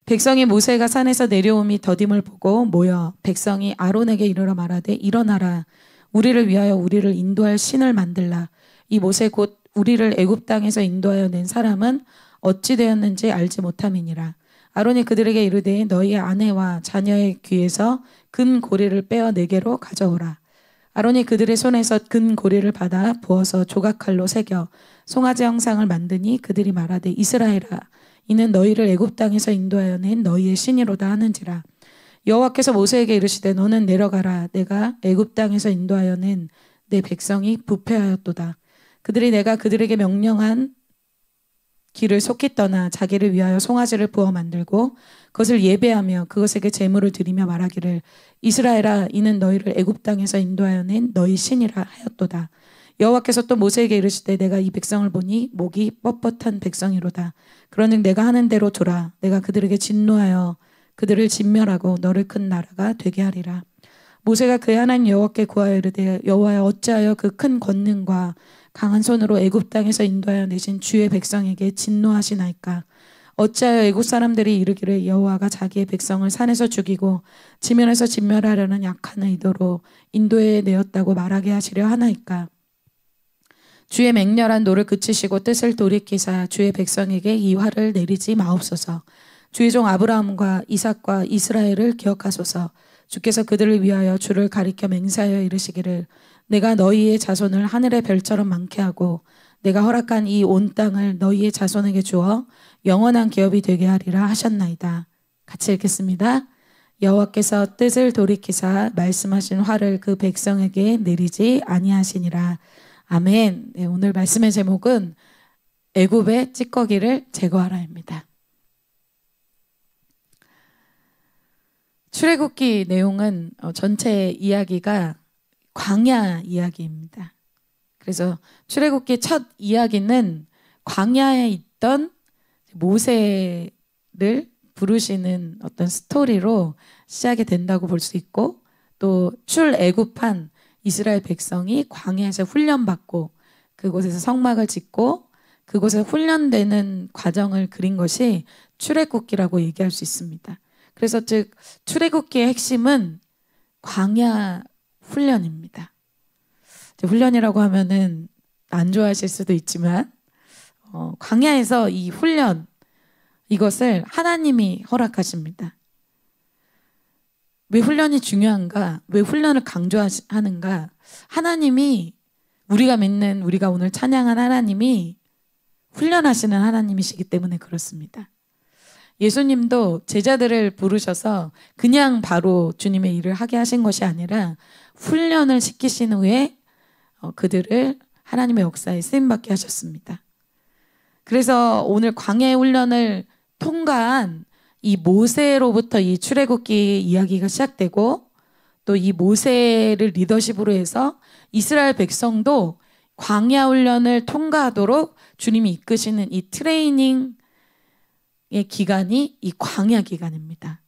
백성이 모세가 산에서 내려옴이 더딤을 보고 모여 백성이 아론에게 이르러 말하되 일어나라 우리를 위하여 우리를 인도할 신을 만들라. 이 모세 곧 우리를 애굽 땅에서 인도하여 낸 사람은 어찌 되었는지 알지 못함이니라. 아론이 그들에게 이르되 너희의 아내와 자녀의 귀에서 금 고리를 빼어 내게로 가져오라. 아론이 그들의 손에서 금 고리를 받아 부어서 조각칼로 새겨 송아지 형상을 만드니 그들이 말하되 이스라엘아 이는 너희를 애굽 땅에서 인도하여 낸 너희의 신이로다 하는지라. 여호와께서 모세에게 이르시되 너는 내려가라. 내가 애굽 땅에서 인도하여 낸 내 백성이 부패하였도다. 그들이 내가 그들에게 명령한 길을 속히 떠나 자기를 위하여 송아지를 부어 만들고 그것을 예배하며 그것에게 제물을 드리며 말하기를 이스라엘아 이는 너희를 애굽 땅에서 인도하여 낸 너희 신이라 하였도다. 여호와께서 또 모세에게 이르시되 내가 이 백성을 보니 목이 뻣뻣한 백성이로다. 그러즉 내가 하는 대로 두라. 내가 그들에게 진노하여 그들을 진멸하고 너를 큰 나라가 되게 하리라. 모세가 그의 하나님 여호와께 구하여 이르되 여호와여 어찌하여 그 큰 권능과 강한 손으로 애굽 땅에서 인도하여 내신 주의 백성에게 진노하시나이까. 어찌하여 애굽 사람들이 이르기를 여호와가 자기의 백성을 산에서 죽이고 지면에서 진멸하려는 약한 의도로 인도해 내었다고 말하게 하시려 하나이까. 주의 맹렬한 노를 그치시고 뜻을 돌이키사 주의 백성에게 이 화를 내리지 마옵소서. 주의 종 아브라함과 이삭과 이스라엘을 기억하소서. 주께서 그들을 위하여 주를 가리켜 맹세하여 이르시기를 내가 너희의 자손을 하늘의 별처럼 많게 하고 내가 허락한 이 온 땅을 너희의 자손에게 주어 영원한 기업이 되게 하리라 하셨나이다. 같이 읽겠습니다. 여호와께서 뜻을 돌이키사 말씀하신 화를 그 백성에게 내리지 아니하시니라. 아멘. 네, 오늘 말씀의 제목은 애굽의 찌꺼기를 제거하라입니다. 출애굽기 내용은 전체 이야기가 광야 이야기입니다. 그래서 출애굽기 첫 이야기는 광야에 있던 모세를 부르시는 어떤 스토리로 시작이 된다고 볼 수 있고 또 출애굽한 이스라엘 백성이 광야에서 훈련받고 그곳에서 성막을 짓고 그곳에 훈련되는 과정을 그린 것이 출애굽기라고 얘기할 수 있습니다. 그래서 즉 출애굽기의 핵심은 광야 훈련입니다. 훈련이라고 하면은 안 좋아하실 수도 있지만 광야에서 이 훈련 이것을 하나님이 허락하십니다. 왜 훈련이 중요한가? 왜 훈련을 강조하는가? 하나님이 우리가 믿는 우리가 오늘 찬양한 하나님이 훈련하시는 하나님이시기 때문에 그렇습니다. 예수님도 제자들을 부르셔서 그냥 바로 주님의 일을 하게 하신 것이 아니라 훈련을 시키신 후에 그들을 하나님의 역사에 쓰임받게 하셨습니다. 그래서 오늘 광야의 훈련을 통과한 이 모세로부터 이 출애굽기 이야기가 시작되고 또 이 모세를 리더십으로 해서 이스라엘 백성도 광야 훈련을 통과하도록 주님이 이끄시는 이 트레이닝 의 기간이 이 광야 기간입니다.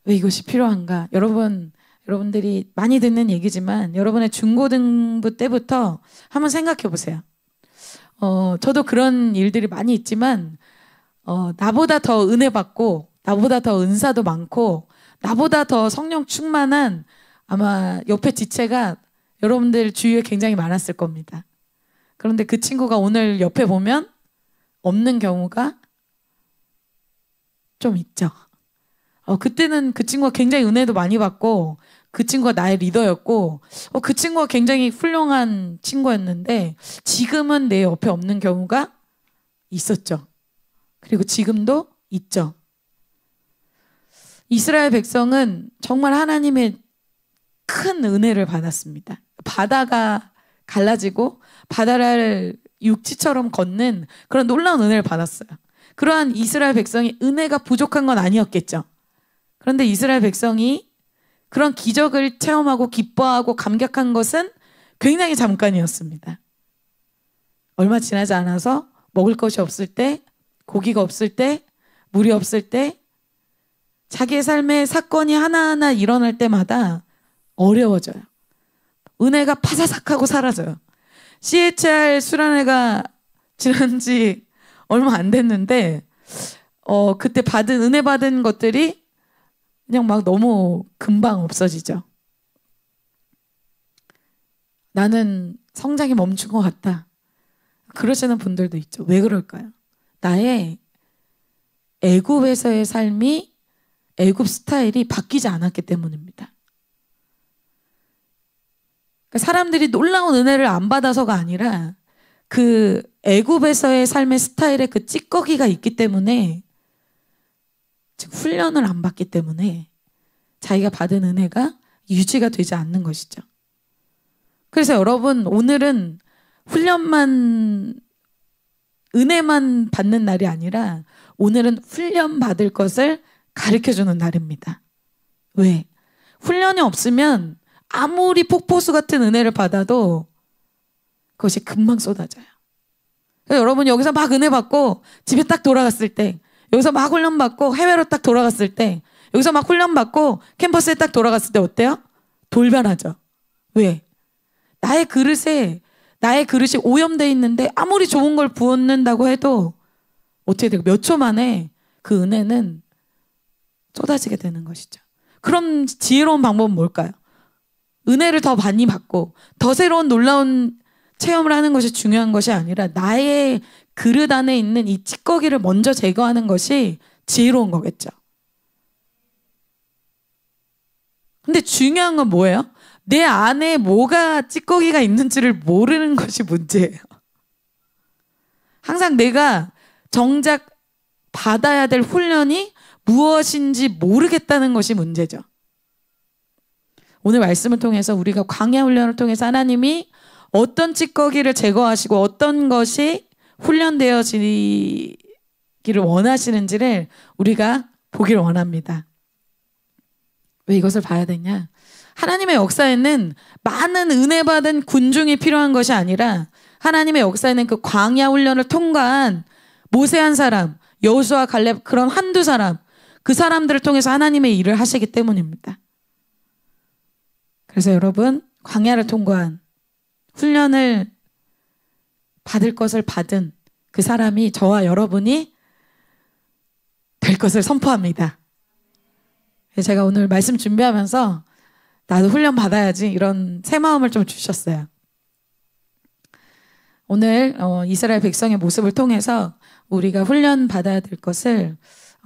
왜 이것이 필요한가? 여러분들이 많이 듣는 얘기지만 여러분의 중고등부 때부터 한번 생각해 보세요. 저도 그런 일들이 많이 있지만 나보다 더 은혜 받고 나보다 더 은사도 많고 나보다 더 성령 충만한 아마 옆에 지체가 여러분들 주위에 굉장히 많았을 겁니다. 그런데 그 친구가 오늘 옆에 보면 없는 경우가 좀 있죠. 그때는 그 친구가 굉장히 은혜도 많이 받고 그 친구가 나의 리더였고 그 친구가 굉장히 훌륭한 친구였는데 지금은 내 옆에 없는 경우가 있었죠. 그리고 지금도 있죠. 이스라엘 백성은 정말 하나님의 큰 은혜를 받았습니다. 바다가 갈라지고 바다를 육지처럼 걷는 그런 놀라운 은혜를 받았어요. 그러한 이스라엘 백성이 은혜가 부족한 건 아니었겠죠. 그런데 이스라엘 백성이 그런 기적을 체험하고 기뻐하고 감격한 것은 굉장히 잠깐이었습니다. 얼마 지나지 않아서 먹을 것이 없을 때, 고기가 없을 때, 물이 없을 때, 자기의 삶에 사건이 하나하나 일어날 때마다 어려워져요. 은혜가 파사삭하고 사라져요. CHR 수련회가 지난 지 얼마 안 됐는데 그때 은혜 받은 것들이 그냥 막 너무 금방 없어지죠. 나는 성장이 멈춘 것 같다. 그러시는 분들도 있죠. 왜 그럴까요? 나의 애굽에서의 삶이 애굽 스타일이 바뀌지 않았기 때문입니다. 그러니까 사람들이 놀라운 은혜를 안 받아서가 아니라 그 애굽에서의 삶의 스타일에 그 찌꺼기가 있기 때문에, 즉 훈련을 안 받기 때문에 자기가 받은 은혜가 유지가 되지 않는 것이죠. 그래서 여러분, 오늘은 은혜만 받는 날이 아니라 오늘은 훈련 받을 것을 가르쳐주는 날입니다. 왜? 훈련이 없으면 아무리 폭포수 같은 은혜를 받아도 그것이 금방 쏟아져요. 여러분, 여기서 막 은혜 받고 집에 딱 돌아갔을 때, 여기서 막 훈련 받고 해외로 딱 돌아갔을 때, 여기서 막 훈련 받고 캠퍼스에 딱 돌아갔을 때 어때요? 돌변하죠. 왜? 나의 그릇이 오염돼 있는데 아무리 좋은 걸 부었는다고 해도 어떻게 되고 몇 초 만에 그 은혜는 쏟아지게 되는 것이죠. 그럼 지혜로운 방법은 뭘까요? 은혜를 더 많이 받고 더 새로운 놀라운 체험을 하는 것이 중요한 것이 아니라 나의 그릇 안에 있는 이 찌꺼기를 먼저 제거하는 것이 지혜로운 거겠죠. 근데 중요한 건 뭐예요? 내 안에 뭐가 찌꺼기가 있는지를 모르는 것이 문제예요. 항상 내가 정작 받아야 될 훈련이 무엇인지 모르겠다는 것이 문제죠. 오늘 말씀을 통해서 우리가 광야 훈련을 통해서 하나님이 어떤 찌꺼기를 제거하시고 어떤 것이 훈련되어지기를 원하시는지를 우리가 보기를 원합니다. 왜 이것을 봐야 되냐? 하나님의 역사에는 많은 은혜 받은 군중이 필요한 것이 아니라 하나님의 역사에는 그 광야 훈련을 통과한 모세 한 사람, 여호수아, 갈렙, 그런 한두 사람, 그 사람들을 통해서 하나님의 일을 하시기 때문입니다. 그래서 여러분, 광야를 통과한 훈련을 받을 것을 받은 그 사람이 저와 여러분이 될 것을 선포합니다. 제가 오늘 말씀 준비하면서 나도 훈련 받아야지 이런 새 마음을 좀 주셨어요. 오늘 이스라엘 백성의 모습을 통해서 우리가 훈련 받아야 될 것을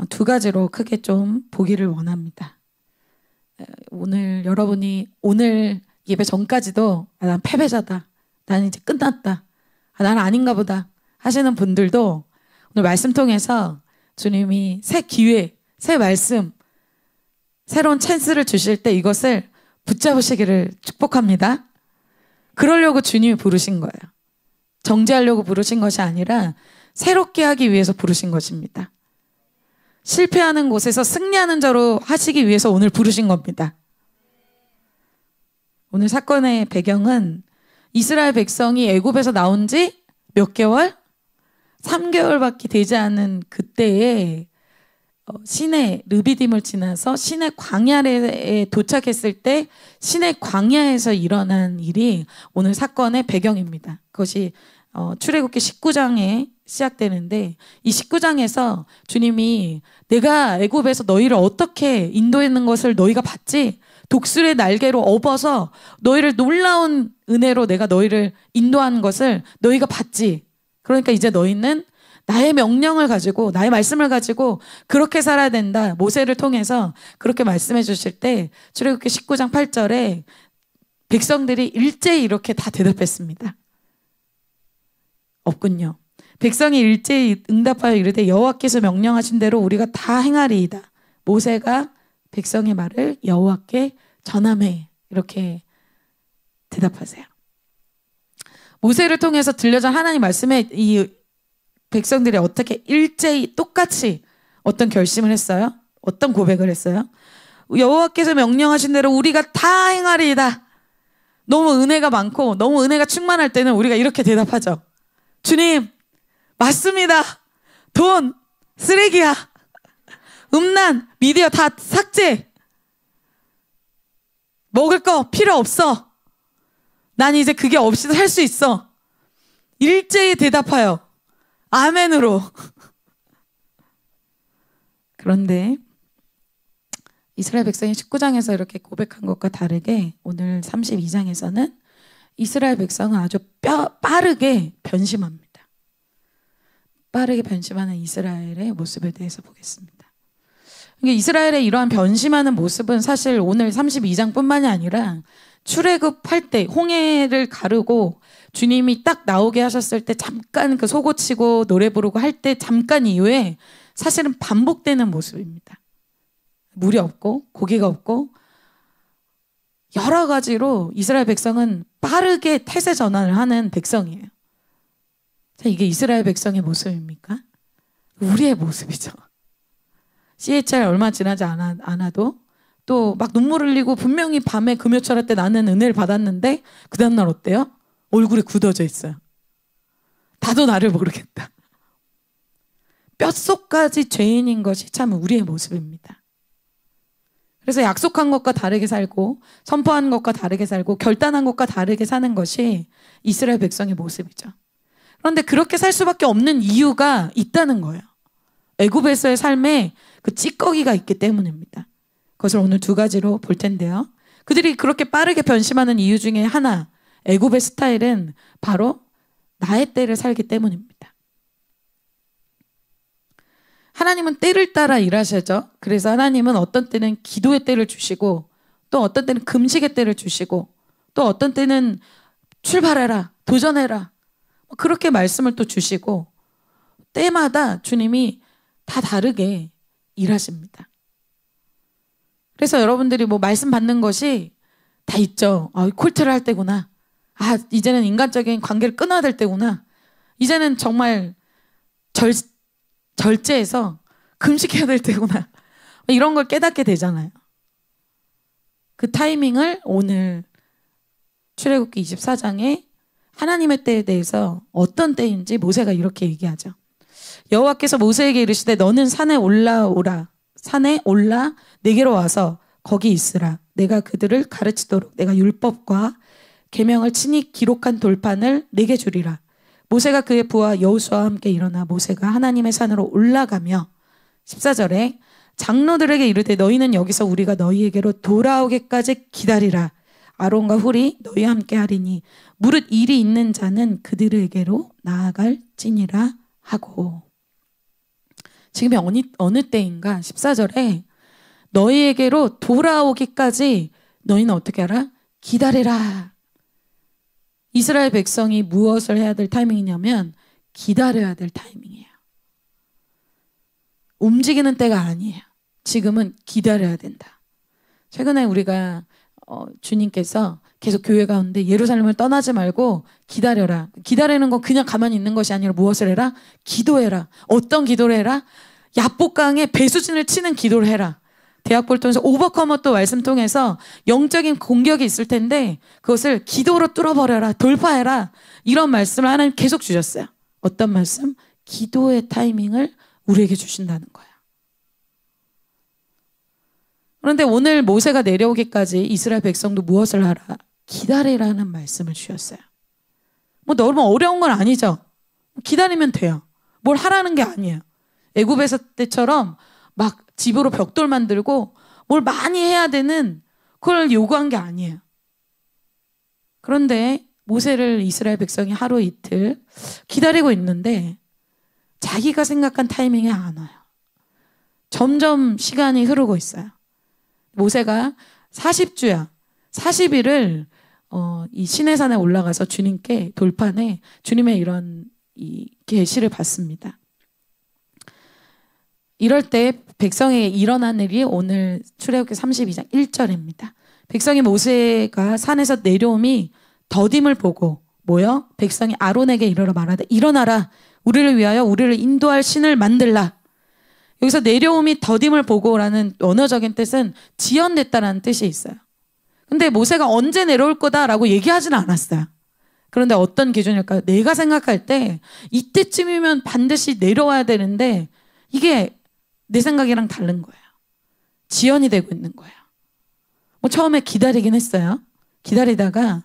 두 가지로 크게 좀 보기를 원합니다. 오늘 여러분이 오늘 예배 전까지도 난 패배자다, 난 이제 끝났다, 난 아닌가 보다 하시는 분들도 오늘 말씀 통해서 주님이 새 기회, 새 말씀, 새로운 찬스를 주실 때 이것을 붙잡으시기를 축복합니다. 그러려고 주님이 부르신 거예요. 정죄하려고 부르신 것이 아니라 새롭게 하기 위해서 부르신 것입니다. 실패하는 곳에서 승리하는 자로 하시기 위해서 오늘 부르신 겁니다. 오늘 사건의 배경은 이스라엘 백성이 애굽에서 나온 지 몇 개월? 3개월밖에 되지 않은 그때에 시내 르비딤을 지나서 시내 광야에 도착했을 때 시내 광야에서 일어난 일이 오늘 사건의 배경입니다. 그것이 출애굽기 19장에 시작되는데, 이 19장에서 주님이 내가 애굽에서 너희를 어떻게 인도했는 것을 너희가 봤지? 독수리의 날개로 업어서 너희를 놀라운 은혜로 내가 너희를 인도한 것을 너희가 봤지? 그러니까 이제 너희는 나의 명령을 가지고, 나의 말씀을 가지고 그렇게 살아야 된다. 모세를 통해서 그렇게 말씀해 주실 때 출애굽기 19장 8절에 백성들이 일제히 이렇게 다 대답했습니다. 없군요. 백성이 일제히 응답하여 이르되 여호와께서 명령하신 대로 우리가 다 행하리이다. 모세가 백성의 말을 여호와께 전하매, 이렇게 대답하세요. 모세를 통해서 들려준 하나님 말씀에 이 백성들이 어떻게 일제히 똑같이 어떤 결심을 했어요? 어떤 고백을 했어요? 여호와께서 명령하신 대로 우리가 다 행하리이다. 너무 은혜가 많고 너무 은혜가 충만할 때는 우리가 이렇게 대답하죠. 주님, 맞습니다. 돈 쓰레기야. 음란, 미디어 다 삭제. 먹을 거 필요 없어. 난 이제 그게 없이도 살 수 있어. 일제히 대답하여 아멘으로. 그런데 이스라엘 백성이 19장에서 이렇게 고백한 것과 다르게 오늘 32장에서는 이스라엘 백성은 아주 빠르게 변심합니다. 빠르게 변심하는 이스라엘의 모습에 대해서 보겠습니다. 그러니까 이스라엘의 이러한 변심하는 모습은 사실 오늘 32장뿐만이 아니라 출애굽할 때 홍해를 가르고 주님이 딱 나오게 하셨을 때 잠깐 그 소고치고 노래 부르고 할 때 잠깐 이후에 사실은 반복되는 모습입니다. 물이 없고 고기가 없고 여러 가지로 이스라엘 백성은 빠르게 태세 전환을 하는 백성이에요. 자, 이게 이스라엘 백성의 모습입니까? 우리의 모습이죠. CHR 얼마 지나지 않아도 또 막 눈물 흘리고 분명히 밤에 금요철 때 나는 은혜를 받았는데 그 다음날 어때요? 얼굴이 굳어져 있어요. 나도 나를 모르겠다. 뼛속까지 죄인인 것이 참 우리의 모습입니다. 그래서 약속한 것과 다르게 살고 선포한 것과 다르게 살고 결단한 것과 다르게 사는 것이 이스라엘 백성의 모습이죠. 그런데 그렇게 살 수밖에 없는 이유가 있다는 거예요. 애굽에서의 삶에 그 찌꺼기가 있기 때문입니다. 그것을 오늘 두 가지로 볼 텐데요. 그들이 그렇게 빠르게 변심하는 이유 중에 하나, 애굽의 스타일은 바로 나의 때를 살기 때문입니다. 하나님은 때를 따라 일하시죠. 그래서 하나님은 어떤 때는 기도의 때를 주시고 또 어떤 때는 금식의 때를 주시고 또 어떤 때는 출발해라, 도전해라 그렇게 말씀을 또 주시고 때마다 주님이 다 다르게 일하십니다. 그래서 여러분들이 뭐 말씀 받는 것이 다 있죠. 콜트를 할 때구나. 이제는 인간적인 관계를 끊어야 될 때구나. 이제는 정말 절제해서 금식해야 될 때구나. 이런 걸 깨닫게 되잖아요. 그 타이밍을 오늘 출애굽기 24장에 하나님의 때에 대해서 어떤 때인지 모세가 이렇게 얘기하죠. 여호와께서 모세에게 이르시되 너는 산에 올라 내게로 와서 거기 있으라. 내가 그들을 가르치도록 내가 율법과 계명을 친히 기록한 돌판을 내게 주리라. 모세가 그의 부하 여호수아와 함께 일어나 모세가 하나님의 산으로 올라가며 14절에 장로들에게 이르되 너희는 여기서 우리가 너희에게로 돌아오기까지 기다리라. 아론과 훌이 너희와 함께 하리니 무릇 일이 있는 자는 그들에게로 나아갈지니라 하고. 지금이 어느 때인가 14절에 너희에게로 돌아오기까지 너희는 어떻게 하라? 기다리라. 이스라엘 백성이 무엇을 해야 될 타이밍이냐면 기다려야 될 타이밍이에요. 움직이는 때가 아니에요. 지금은 기다려야 된다. 최근에 우리가 주님께서 계속 교회 가운데 예루살렘을 떠나지 말고 기다려라. 기다리는 건 그냥 가만히 있는 것이 아니라 무엇을 해라? 기도해라. 어떤 기도를 해라? 야복강에 배수진을 치는 기도를 해라. 대학볼 통해서 오버커머 또 말씀 통해서 영적인 공격이 있을 텐데 그것을 기도로 뚫어버려라. 돌파해라. 이런 말씀을 하나님 계속 주셨어요. 어떤 말씀? 기도의 타이밍을 우리에게 주신다는 거예요. 그런데 오늘 모세가 내려오기까지 이스라엘 백성도 무엇을 하라? 기다리라는 말씀을 주셨어요. 뭐 너무 어려운 건 아니죠. 기다리면 돼요. 뭘 하라는 게 아니에요. 애굽에서 때처럼 막 집으로 벽돌 만들고 뭘 많이 해야 되는 그걸 요구한 게 아니에요. 그런데 모세를 이스라엘 백성이 하루 이틀 기다리고 있는데 자기가 생각한 타이밍에 안 와요. 점점 시간이 흐르고 있어요. 모세가 40주야. 40일을 이 시내산에 올라가서 주님께 돌판에 주님의 이런 이 계시를 받습니다. 이럴 때 백성에게 일어난 일이 오늘 출애굽기 32장 1절입니다. 백성이 모세가 산에서 내려옴이 더딤을 보고 뭐요? 백성이 아론에게 이르러 말하되 일어나라. 우리를 위하여 우리를 인도할 신을 만들라. 여기서 내려옴이 더딤을 보고라는 언어적인 뜻은 지연됐다라는 뜻이 있어요. 근데 모세가 언제 내려올 거다라고 얘기하지는 않았어요. 그런데 어떤 기준일까요? 내가 생각할 때 이때쯤이면 반드시 내려와야 되는데 이게 내 생각이랑 다른 거예요. 지연이 되고 있는 거예요. 뭐 처음에 기다리긴 했어요. 기다리다가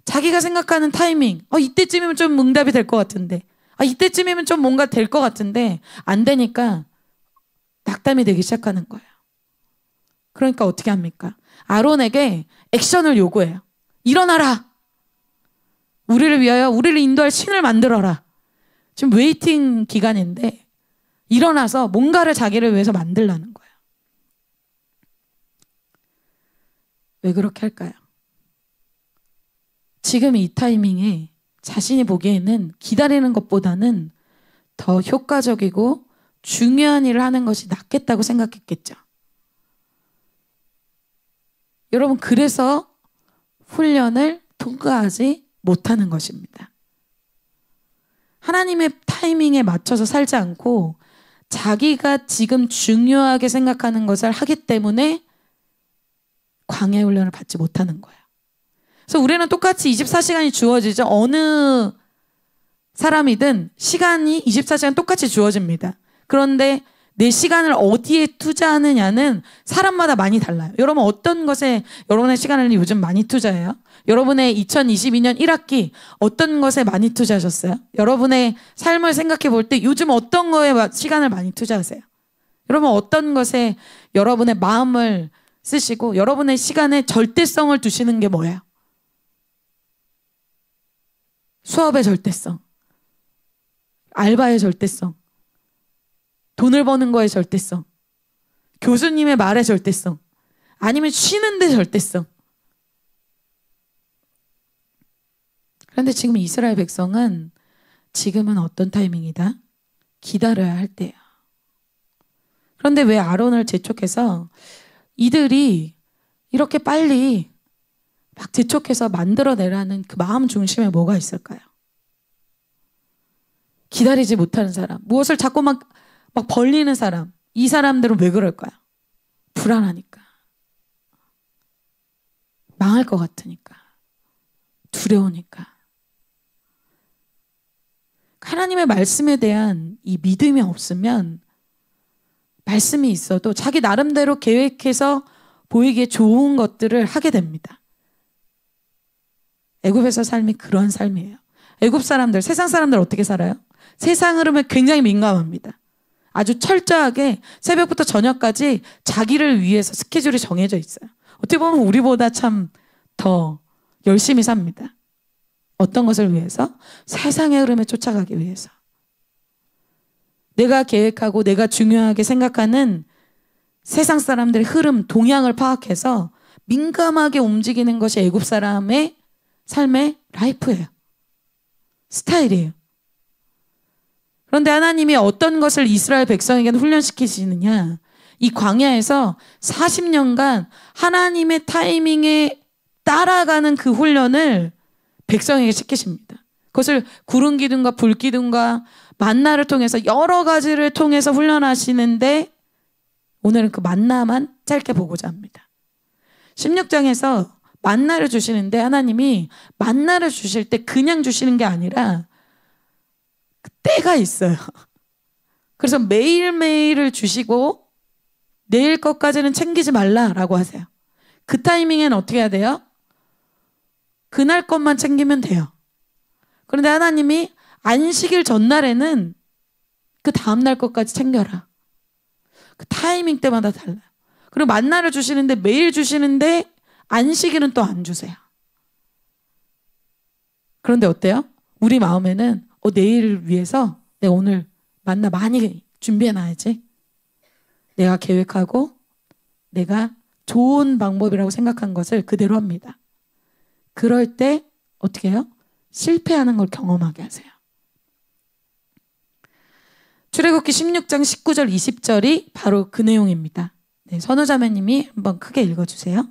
자기가 생각하는 타이밍, 이때쯤이면 좀 응답이 될 것 같은데, 이때쯤이면 좀 뭔가 될 것 같은데 안 되니까 낙담이 되기 시작하는 거예요. 그러니까 어떻게 합니까? 아론에게 액션을 요구해요. 일어나라. 우리를 위하여 우리를 인도할 신을 만들어라. 지금 웨이팅 기간인데 일어나서 뭔가를 자기를 위해서 만들라는 거예요. 왜 그렇게 할까요? 지금 이 타이밍에 자신이 보기에는 기다리는 것보다는 더 효과적이고 중요한 일을 하는 것이 낫겠다고 생각했겠죠. 여러분, 그래서 훈련을 통과하지 못하는 것입니다. 하나님의 타이밍에 맞춰서 살지 않고 자기가 지금 중요하게 생각하는 것을 하기 때문에 광야 훈련을 받지 못하는 거예요. 그래서 우리는 똑같이 24시간이 주어지죠. 어느 사람이든 시간이 24시간 똑같이 주어집니다. 그런데 내 시간을 어디에 투자하느냐는 사람마다 많이 달라요. 여러분 어떤 것에 여러분의 시간을 요즘 많이 투자해요? 여러분의 2022년 1학기 어떤 것에 많이 투자하셨어요? 여러분의 삶을 생각해 볼 때 요즘 어떤 거에 시간을 많이 투자하세요? 여러분 어떤 것에 여러분의 마음을 쓰시고 여러분의 시간에 절대성을 두시는 게 뭐예요? 수업의 절대성, 알바의 절대성, 돈을 버는 거의 절대성, 교수님의 말의 절대성, 아니면 쉬는 데 절대성. 그런데 지금 이스라엘 백성은 지금은 어떤 타이밍이다? 기다려야 할 때야. 그런데 왜 아론을 재촉해서 이들이 이렇게 빨리 막 재촉해서 만들어내라는 그 마음 중심에 뭐가 있을까요? 기다리지 못하는 사람, 무엇을 자꾸 막 벌리는 사람, 이 사람들은 왜 그럴까요? 불안하니까, 망할 것 같으니까, 두려우니까. 하나님의 말씀에 대한 이 믿음이 없으면 말씀이 있어도 자기 나름대로 계획해서 보이기에 좋은 것들을 하게 됩니다. 애굽에서 삶이 그런 삶이에요. 애굽 사람들, 세상 사람들 어떻게 살아요? 세상 흐름에 굉장히 민감합니다. 아주 철저하게 새벽부터 저녁까지 자기를 위해서 스케줄이 정해져 있어요. 어떻게 보면 우리보다 참 더 열심히 삽니다. 어떤 것을 위해서? 세상의 흐름에 쫓아가기 위해서. 내가 계획하고 내가 중요하게 생각하는 세상 사람들의 흐름, 동향을 파악해서 민감하게 움직이는 것이 애굽 사람의 삶의 라이프예요. 스타일이에요. 그런데 하나님이 어떤 것을 이스라엘 백성에게는 훈련시키시느냐? 이 광야에서 40년간 하나님의 타이밍에 따라가는 그 훈련을 백성에게 시키십니다. 그것을 구름 기둥과 불 기둥과 만나를 통해서 여러 가지를 통해서 훈련하시는데 오늘은 그 만나만 짧게 보고자 합니다. 16장에서 만나를 주시는데 하나님이 만나를 주실 때 그냥 주시는 게 아니라 때가 있어요. 그래서 매일매일을 주시고 내일 것까지는 챙기지 말라라고 하세요. 그 타이밍에는 어떻게 해야 돼요? 그날 것만 챙기면 돼요. 그런데 하나님이 안식일 전날에는 그 다음날 것까지 챙겨라. 그 타이밍 때마다 달라요. 그리고 만나를 주시는데 매일 주시는데 안식일은 또 안 주세요. 그런데 어때요? 우리 마음에는 내일을 위해서 내가 오늘 만나 많이 준비해놔야지. 내가 계획하고 내가 좋은 방법이라고 생각한 것을 그대로 합니다. 그럴 때 어떻게 해요? 실패하는 걸 경험하게 하세요. 출애굽기 16장 19절 20절이 바로 그 내용입니다. 네, 선우자매님이 한번 크게 읽어주세요.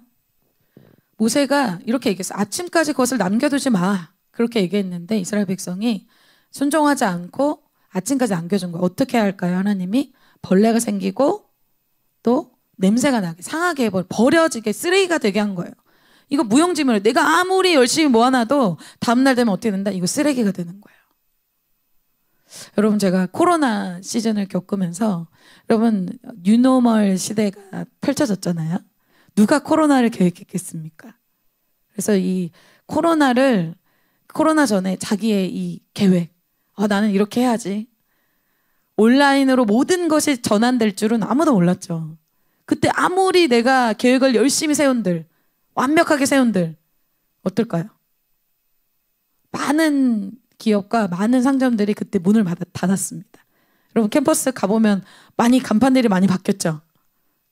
모세가 이렇게 얘기했어요. 아침까지 그것을 남겨두지 마. 그렇게 얘기했는데 이스라엘 백성이 순종하지 않고 아침까지 남겨준 거예요. 어떻게 할까요? 하나님이 벌레가 생기고 또 냄새가 나게 상하게 버려지게 쓰레기가 되게 한 거예요. 이거 무용지물이에요. 내가 아무리 열심히 모아놔도 다음날 되면 어떻게 된다? 이거 쓰레기가 되는 거예요. 여러분 제가 코로나 시즌을 겪으면서 여러분 뉴노멀 시대가 펼쳐졌잖아요. 누가 코로나를 계획했겠습니까? 그래서 이 코로나 전에 자기의 이 계획, 나는 이렇게 해야지. 온라인으로 모든 것이 전환될 줄은 아무도 몰랐죠. 그때 아무리 내가 계획을 열심히 세운들, 완벽하게 세운들 어떨까요? 많은 기업과 많은 상점들이 그때 문을 닫았습니다. 여러분 캠퍼스 가보면 많이 간판들이 많이 바뀌었죠.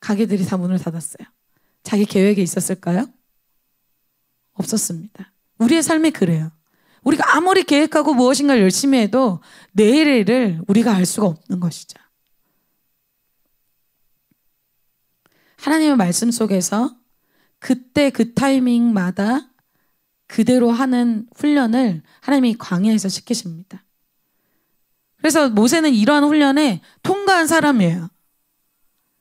가게들이 다 문을 닫았어요. 자기 계획에 있었을까요? 없었습니다. 우리의 삶이 그래요. 우리가 아무리 계획하고 무엇인가를 열심히 해도 내일을 우리가 알 수가 없는 것이죠. 하나님의 말씀 속에서 그때 그 타이밍마다 그대로 하는 훈련을 하나님이 광야에서 시키십니다. 그래서 모세는 이러한 훈련에 통과한 사람이에요.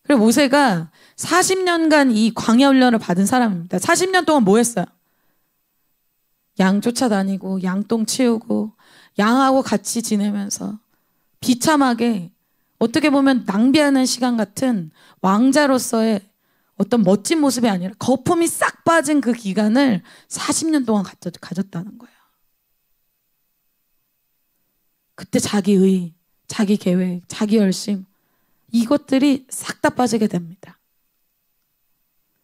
그리고 모세가 40년간 이 광야 훈련을 받은 사람입니다. 40년 동안 뭐 했어요? 양 쫓아다니고 양똥 치우고 양하고 같이 지내면서 비참하게 어떻게 보면 낭비하는 시간 같은 왕자로서의 어떤 멋진 모습이 아니라 거품이 싹 빠진 그 기간을 40년 동안 가졌다는 거예요. 그때 자기의, 자기 계획, 자기 열심 이것들이 싹 다 빠지게 됩니다.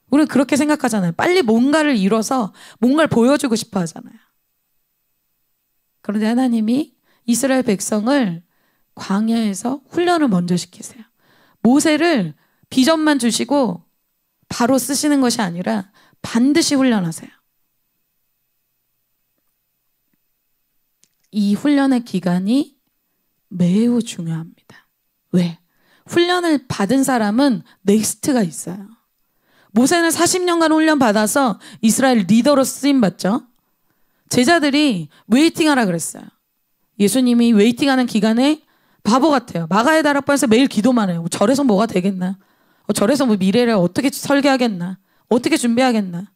우리는 그렇게 생각하잖아요. 빨리 뭔가를 이뤄서 뭔가를 보여주고 싶어 하잖아요. 그런데 하나님이 이스라엘 백성을 광야에서 훈련을 먼저 시키세요. 모세를 비전만 주시고 바로 쓰시는 것이 아니라 반드시 훈련하세요. 이 훈련의 기간이 매우 중요합니다. 왜? 훈련을 받은 사람은 넥스트가 있어요. 모세는 40년간 훈련 받아서 이스라엘 리더로 쓰임받죠. 제자들이 웨이팅하라 그랬어요. 예수님이 웨이팅하는 기간에 바보 같아요. 마가의 다락방에서 매일 기도만 해요. 절에서 뭐가 되겠나? 절에서 뭐 미래를 어떻게 설계하겠나? 어떻게 준비하겠나?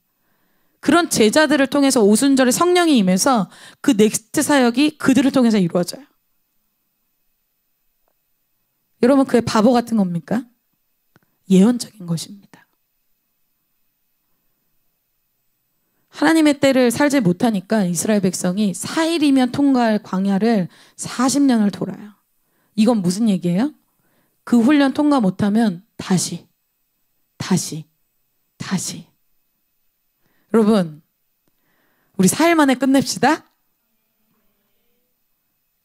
그런 제자들을 통해서 오순절에 성령이 임해서 그 넥스트 사역이 그들을 통해서 이루어져요. 여러분 그게 바보 같은 겁니까? 예언적인 것입니다. 하나님의 때를 살지 못하니까 이스라엘 백성이 4일이면 통과할 광야를 40년을 돌아요. 이건 무슨 얘기예요? 그 훈련 통과 못하면 다시. 여러분 우리 4일 만에 끝냅시다.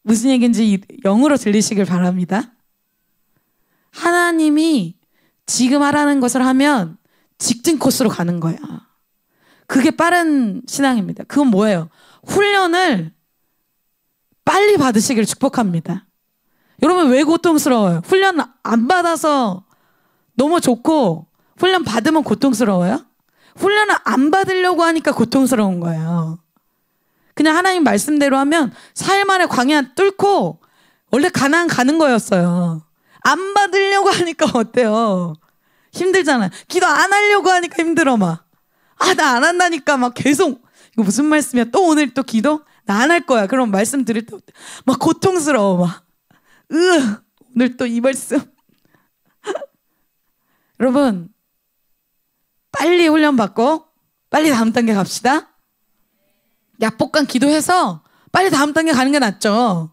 무슨 얘기인지 영어로 들리시길 바랍니다. 하나님이 지금 하라는 것을 하면 직진 코스로 가는 거야. 그게 빠른 신앙입니다. 그건 뭐예요? 훈련을 빨리 받으시길 축복합니다. 여러분 왜 고통스러워요? 훈련 안 받아서 너무 좋고 훈련 받으면 고통스러워요? 훈련을 안 받으려고 하니까 고통스러운 거예요. 그냥 하나님 말씀대로 하면 4일 만에 광야 뚫고 원래 가나안 가는 거였어요. 안 받으려고 하니까 어때요? 힘들잖아요. 기도 안 하려고 하니까 힘들어 막. 나 안 한다니까 막 계속 이거 무슨 말씀이야? 또 오늘 또 기도? 나 안 할 거야. 그럼 말씀 드릴 때 막 고통스러워 막. 오늘 또 이 말씀. 여러분 빨리 훈련 받고 빨리 다음 단계 갑시다. 약복강 기도해서 빨리 다음 단계 가는 게 낫죠.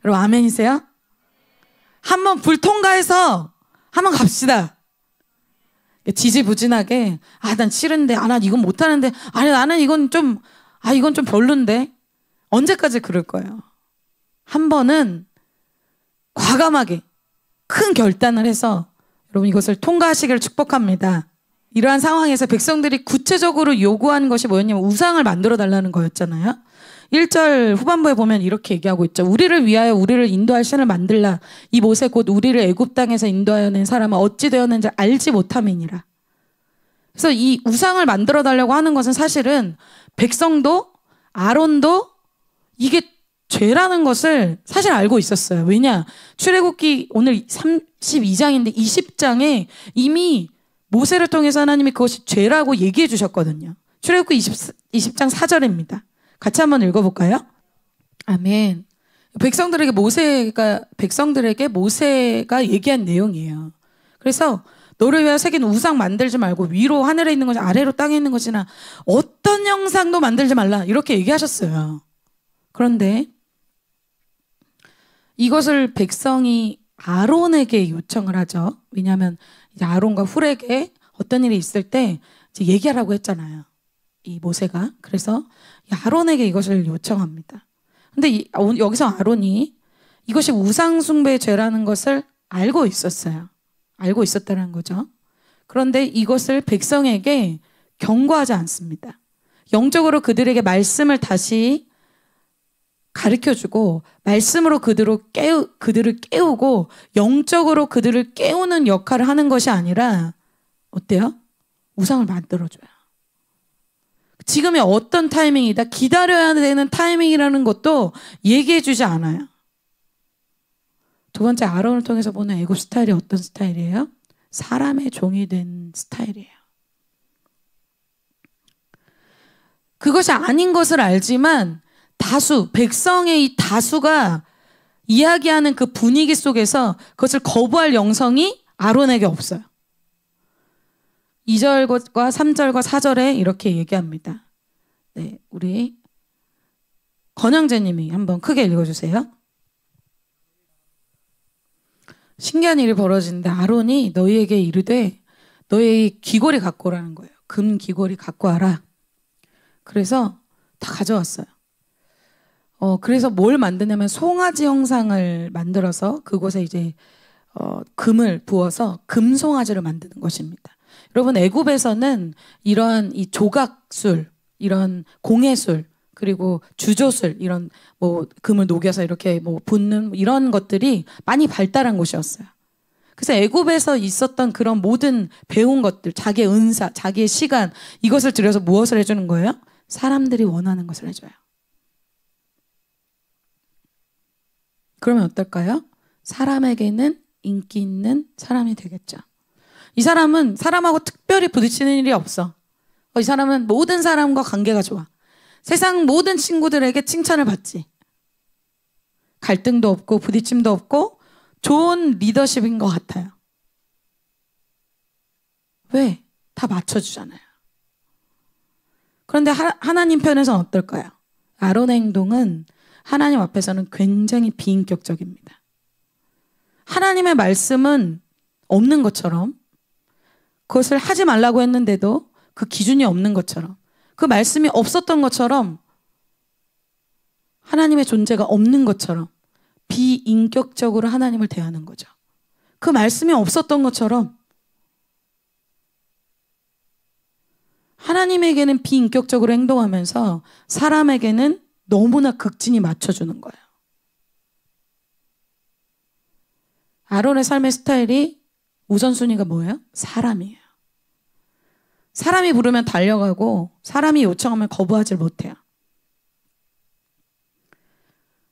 여러분 아멘이세요? 한번 불 통과해서 한번 갑시다. 지지부진하게 난 싫은데 난 이건 못하는데 나는 이건 좀 이건 좀 별론데 언제까지 그럴 거예요? 한 번은 과감하게 큰 결단을 해서 여러분 이것을 통과하시기를 축복합니다. 이러한 상황에서 백성들이 구체적으로 요구하는 것이 뭐였냐면 우상을 만들어 달라는 거였잖아요. 1절 후반부에 보면 이렇게 얘기하고 있죠. 우리를 위하여 우리를 인도할 신을 만들라. 이 모세 곧 우리를 애굽 땅에서 인도하여 낸 사람은 어찌 되었는지 알지 못함이니라. 그래서 이 우상을 만들어 달라고 하는 것은 사실은 백성도 아론도 이게 죄라는 것을 사실 알고 있었어요. 왜냐? 출애굽기 오늘 32장인데 20장에 이미 모세를 통해서 하나님이 그것이 죄라고 얘기해 주셨거든요. 출애굽기 20장 4절입니다. 같이 한번 읽어볼까요? 아멘. 백성들에게 모세가 얘기한 내용이에요. 그래서 너를 위하여 새긴 우상 만들지 말고 위로 하늘에 있는 것이 아래로 땅에 있는 것이나 어떤 형상도 만들지 말라 이렇게 얘기하셨어요. 그런데 이것을 백성이 아론에게 요청을 하죠. 왜냐하면 이제 아론과 훌에게 어떤 일이 있을 때 이제 얘기하라고 했잖아요. 이 모세가. 그래서 아론에게 이것을 요청합니다. 근데 여기서 아론이 이것이 우상숭배의 죄라는 것을 알고 있었어요. 알고 있었다는 거죠. 그런데 이것을 백성에게 경고하지 않습니다. 영적으로 그들에게 말씀을 다시 가르쳐주고 말씀으로 그들을 깨우고 영적으로 그들을 깨우는 역할을 하는 것이 아니라 어때요? 우상을 만들어줘요. 지금이 어떤 타이밍이다, 기다려야 되는 타이밍이라는 것도 얘기해주지 않아요. 두 번째, 아론을 통해서 보는 애굽 스타일이 어떤 스타일이에요? 사람의 종이 된 스타일이에요. 그것이 아닌 것을 알지만 백성의 이 다수가 이야기하는 그 분위기 속에서 그것을 거부할 영성이 아론에게 없어요. 2절과 3절과 4절에 이렇게 얘기합니다. 네, 우리 건영재님이 한번 크게 읽어주세요. 신기한 일이 벌어지는데 아론이 너희에게 이르되 너희 귀걸이 갖고 오라는 거예요. 금 귀걸이 갖고 와라. 그래서 다 가져왔어요. 그래서 뭘 만드냐면 송아지 형상을 만들어서 그곳에 이제 금을 부어서 금송아지를 만드는 것입니다. 여러분, 애굽에서는 이러한 이 조각술, 이런 공예술, 그리고 주조술, 이런 뭐 금을 녹여서 이렇게 뭐 붓는 이런 것들이 많이 발달한 곳이었어요. 그래서 애굽에서 있었던 그런 모든 배운 것들, 자기의 은사, 자기의 시간, 이것을 들여서 무엇을 해주는 거예요? 사람들이 원하는 것을 해줘요. 그러면 어떨까요? 사람에게는 인기 있는 사람이 되겠죠. 이 사람은 사람하고 특별히 부딪히는 일이 없어. 이 사람은 모든 사람과 관계가 좋아. 세상 모든 친구들에게 칭찬을 받지. 갈등도 없고 부딪힘도 없고 좋은 리더십인 것 같아요. 왜? 다 맞춰주잖아요. 그런데 하나님 편에서는 어떨까요? 아론의 행동은 하나님 앞에서는 굉장히 비인격적입니다. 하나님의 말씀은 없는 것처럼, 그것을 하지 말라고 했는데도 그 기준이 없는 것처럼, 그 말씀이 없었던 것처럼, 하나님의 존재가 없는 것처럼 비인격적으로 하나님을 대하는 거죠. 그 말씀이 없었던 것처럼 하나님에게는 비인격적으로 행동하면서 사람에게는 너무나 극진히 맞춰주는 거예요. 아론의 삶의 스타일이 우선순위가 뭐예요? 사람이에요. 사람이 부르면 달려가고 사람이 요청하면 거부하지 못해요.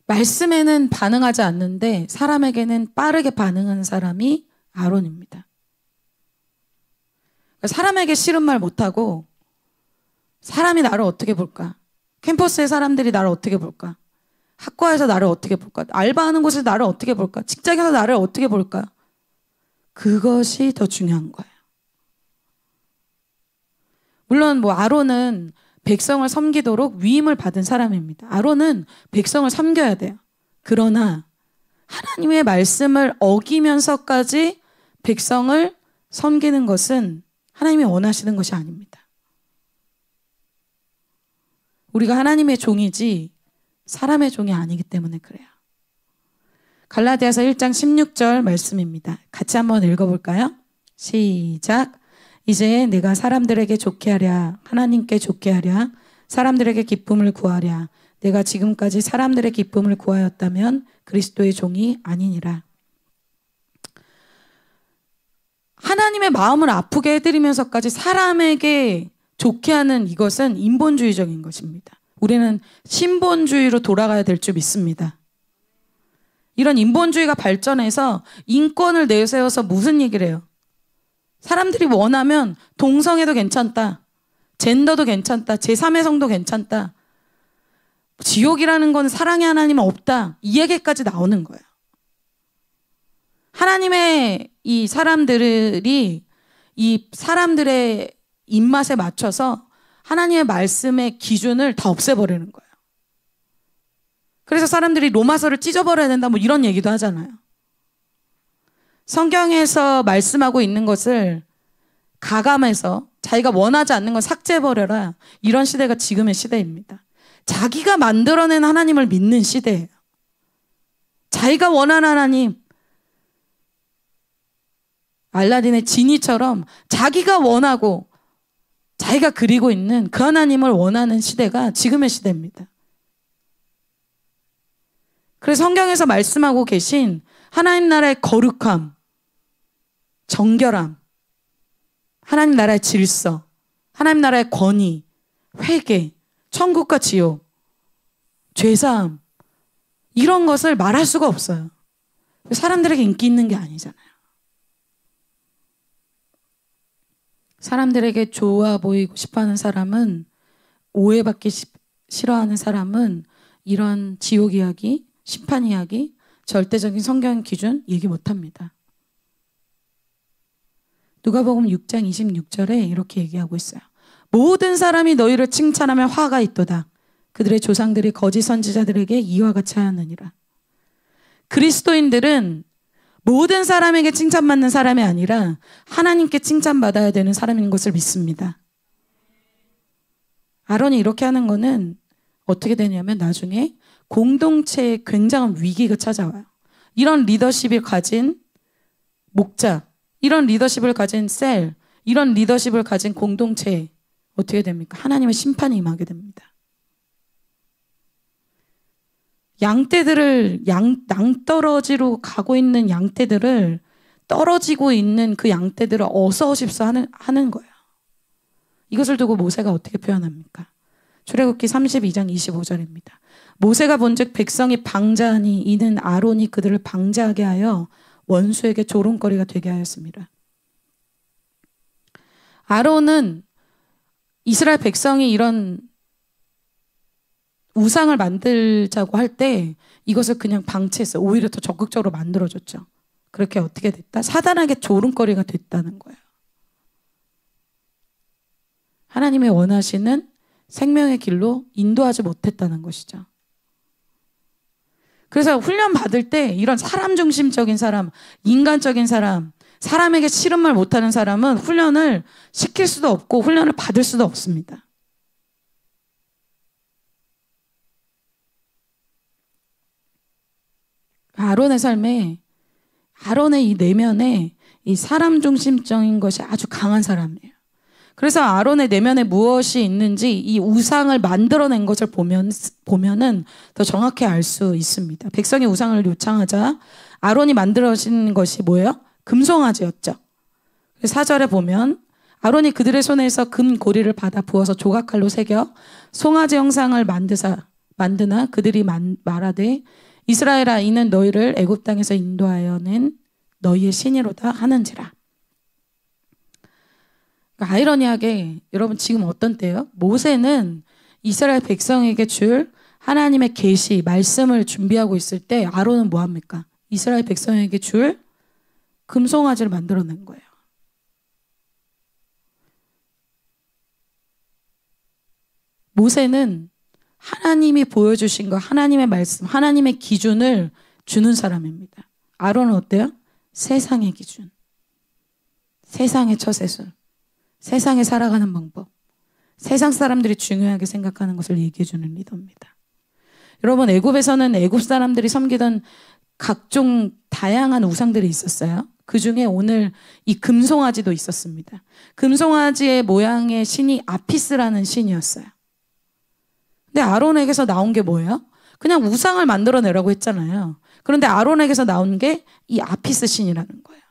말씀에는 반응하지 않는데 사람에게는 빠르게 반응하는 사람이 아론입니다. 사람에게 싫은 말 못하고 사람이 나를 어떻게 볼까? 캠퍼스의 사람들이 나를 어떻게 볼까? 학과에서 나를 어떻게 볼까? 알바하는 곳에서 나를 어떻게 볼까? 직장에서 나를 어떻게 볼까? 그것이 더 중요한 거예요. 물론 뭐 아론은 백성을 섬기도록 위임을 받은 사람입니다. 아론은 백성을 섬겨야 돼요. 그러나 하나님의 말씀을 어기면서까지 백성을 섬기는 것은 하나님이 원하시는 것이 아닙니다. 우리가 하나님의 종이지 사람의 종이 아니기 때문에 그래요. 갈라디아서 1장 16절 말씀입니다. 같이 한번 읽어볼까요? 시작. 이제 내가 사람들에게 좋게 하랴, 하나님께 좋게 하랴, 사람들에게 기쁨을 구하랴. 내가 지금까지 사람들의 기쁨을 구하였다면 그리스도의 종이 아니니라. 하나님의 마음을 아프게 해드리면서까지 사람에게 좋게 하는 이것은 인본주의적인 것입니다. 우리는 신본주의로 돌아가야 될 줄 믿습니다. 이런 인본주의가 발전해서 인권을 내세워서 무슨 얘기를 해요? 사람들이 원하면 동성애도 괜찮다. 젠더도 괜찮다. 제3의 성도 괜찮다. 지옥이라는 건 사랑의 하나님은 없다. 이 얘기까지 나오는 거예요. 하나님의 이 사람들이 이 사람들의 입맛에 맞춰서 하나님의 말씀의 기준을 다 없애버리는 거예요. 그래서 사람들이 로마서를 찢어버려야 된다 뭐 이런 얘기도 하잖아요. 성경에서 말씀하고 있는 것을 가감해서 자기가 원하지 않는 걸 삭제해버려라. 이런 시대가 지금의 시대입니다. 자기가 만들어낸 하나님을 믿는 시대예요. 자기가 원하는 하나님, 알라딘의 지니처럼 자기가 원하고 자기가 그리고 있는 그 하나님을 원하는 시대가 지금의 시대입니다. 그래서 성경에서 말씀하고 계신 하나님 나라의 거룩함, 정결함, 하나님 나라의 질서, 하나님 나라의 권위, 회개, 천국과 지옥, 죄사함, 이런 것을 말할 수가 없어요. 사람들에게 인기 있는 게 아니잖아요. 사람들에게 좋아 보이고 싶어하는 사람은, 오해받기 싫어하는 사람은 이런 지옥 이야기, 심판 이야기, 절대적인 성경 기준 얘기 못합니다. 누가복음 6장 26절에 이렇게 얘기하고 있어요. 모든 사람이 너희를 칭찬하면 화가 있도다. 그들의 조상들이 거짓 선지자들에게 이와 같이 하였느니라. 그리스도인들은 모든 사람에게 칭찬받는 사람이 아니라 하나님께 칭찬받아야 되는 사람인 것을 믿습니다. 아론이 이렇게 하는 거는 어떻게 되냐면 나중에 공동체에 굉장한 위기가 찾아와요. 이런 리더십을 가진 목자, 이런 리더십을 가진 셀, 이런 리더십을 가진 공동체에 어떻게 됩니까? 하나님의 심판이 임하게 됩니다. 양떼들을 낭떠러지로 가고 있는 양떼들을, 떨어지고 있는 그 양떼들을 어서 오십사 하는 거예요. 이것을 두고 모세가 어떻게 표현합니까? 출애굽기 32장 25절입니다. 모세가 본즉 백성이 방자하니 이는 아론이 그들을 방자하게 하여 원수에게 조롱거리가 되게 하였습니다. 아론은 이스라엘 백성이 이런 우상을 만들자고 할 때 이것을 그냥 방치했어요. 오히려 더 적극적으로 만들어줬죠. 그렇게 어떻게 됐다? 사단에게 조롱거리가 됐다는 거예요. 하나님의 원하시는 생명의 길로 인도하지 못했다는 것이죠. 그래서 훈련 받을 때 이런 사람 중심적인 사람, 인간적인 사람, 사람에게 싫은 말 못하는 사람은 훈련을 시킬 수도 없고 훈련을 받을 수도 없습니다. 아론의 삶에, 아론의 이 내면에 이 사람 중심적인 것이 아주 강한 사람이에요. 그래서 아론의 내면에 무엇이 있는지 이 우상을 만들어낸 것을 보면은 더 정확히 알 수 있습니다. 백성이 우상을 요청하자 아론이 만들어진 것이 뭐예요? 금송아지였죠. 4절에 보면 아론이 그들의 손에서 금 고리를 받아 부어서 조각칼로 새겨 송아지 형상을 만드나 그들이 말하되 이스라엘아 이는 너희를 애굽 땅에서 인도하여 낸 너희의 신이로다 하는지라. 그러니까 아이러니하게 여러분 지금 어떤 때예요? 모세는 이스라엘 백성에게 줄 하나님의 계시, 말씀을 준비하고 있을 때 아론은 뭐합니까? 이스라엘 백성에게 줄 금송아지를 만들어낸 거예요. 모세는 하나님이 보여주신 거, 하나님의 말씀, 하나님의 기준을 주는 사람입니다. 아론은 어때요? 세상의 기준, 세상의 처세술, 세상에 살아가는 방법, 세상 사람들이 중요하게 생각하는 것을 얘기해주는 리더입니다. 여러분, 애굽에서는 애굽 사람들이 섬기던 각종 다양한 우상들이 있었어요. 그 중에 오늘 이 금송아지도 있었습니다. 금송아지의 모양의 신이 아피스라는 신이었어요. 근데 아론에게서 나온 게 뭐예요? 그냥 우상을 만들어내라고 했잖아요. 그런데 아론에게서 나온 게 이 아피스 신이라는 거예요.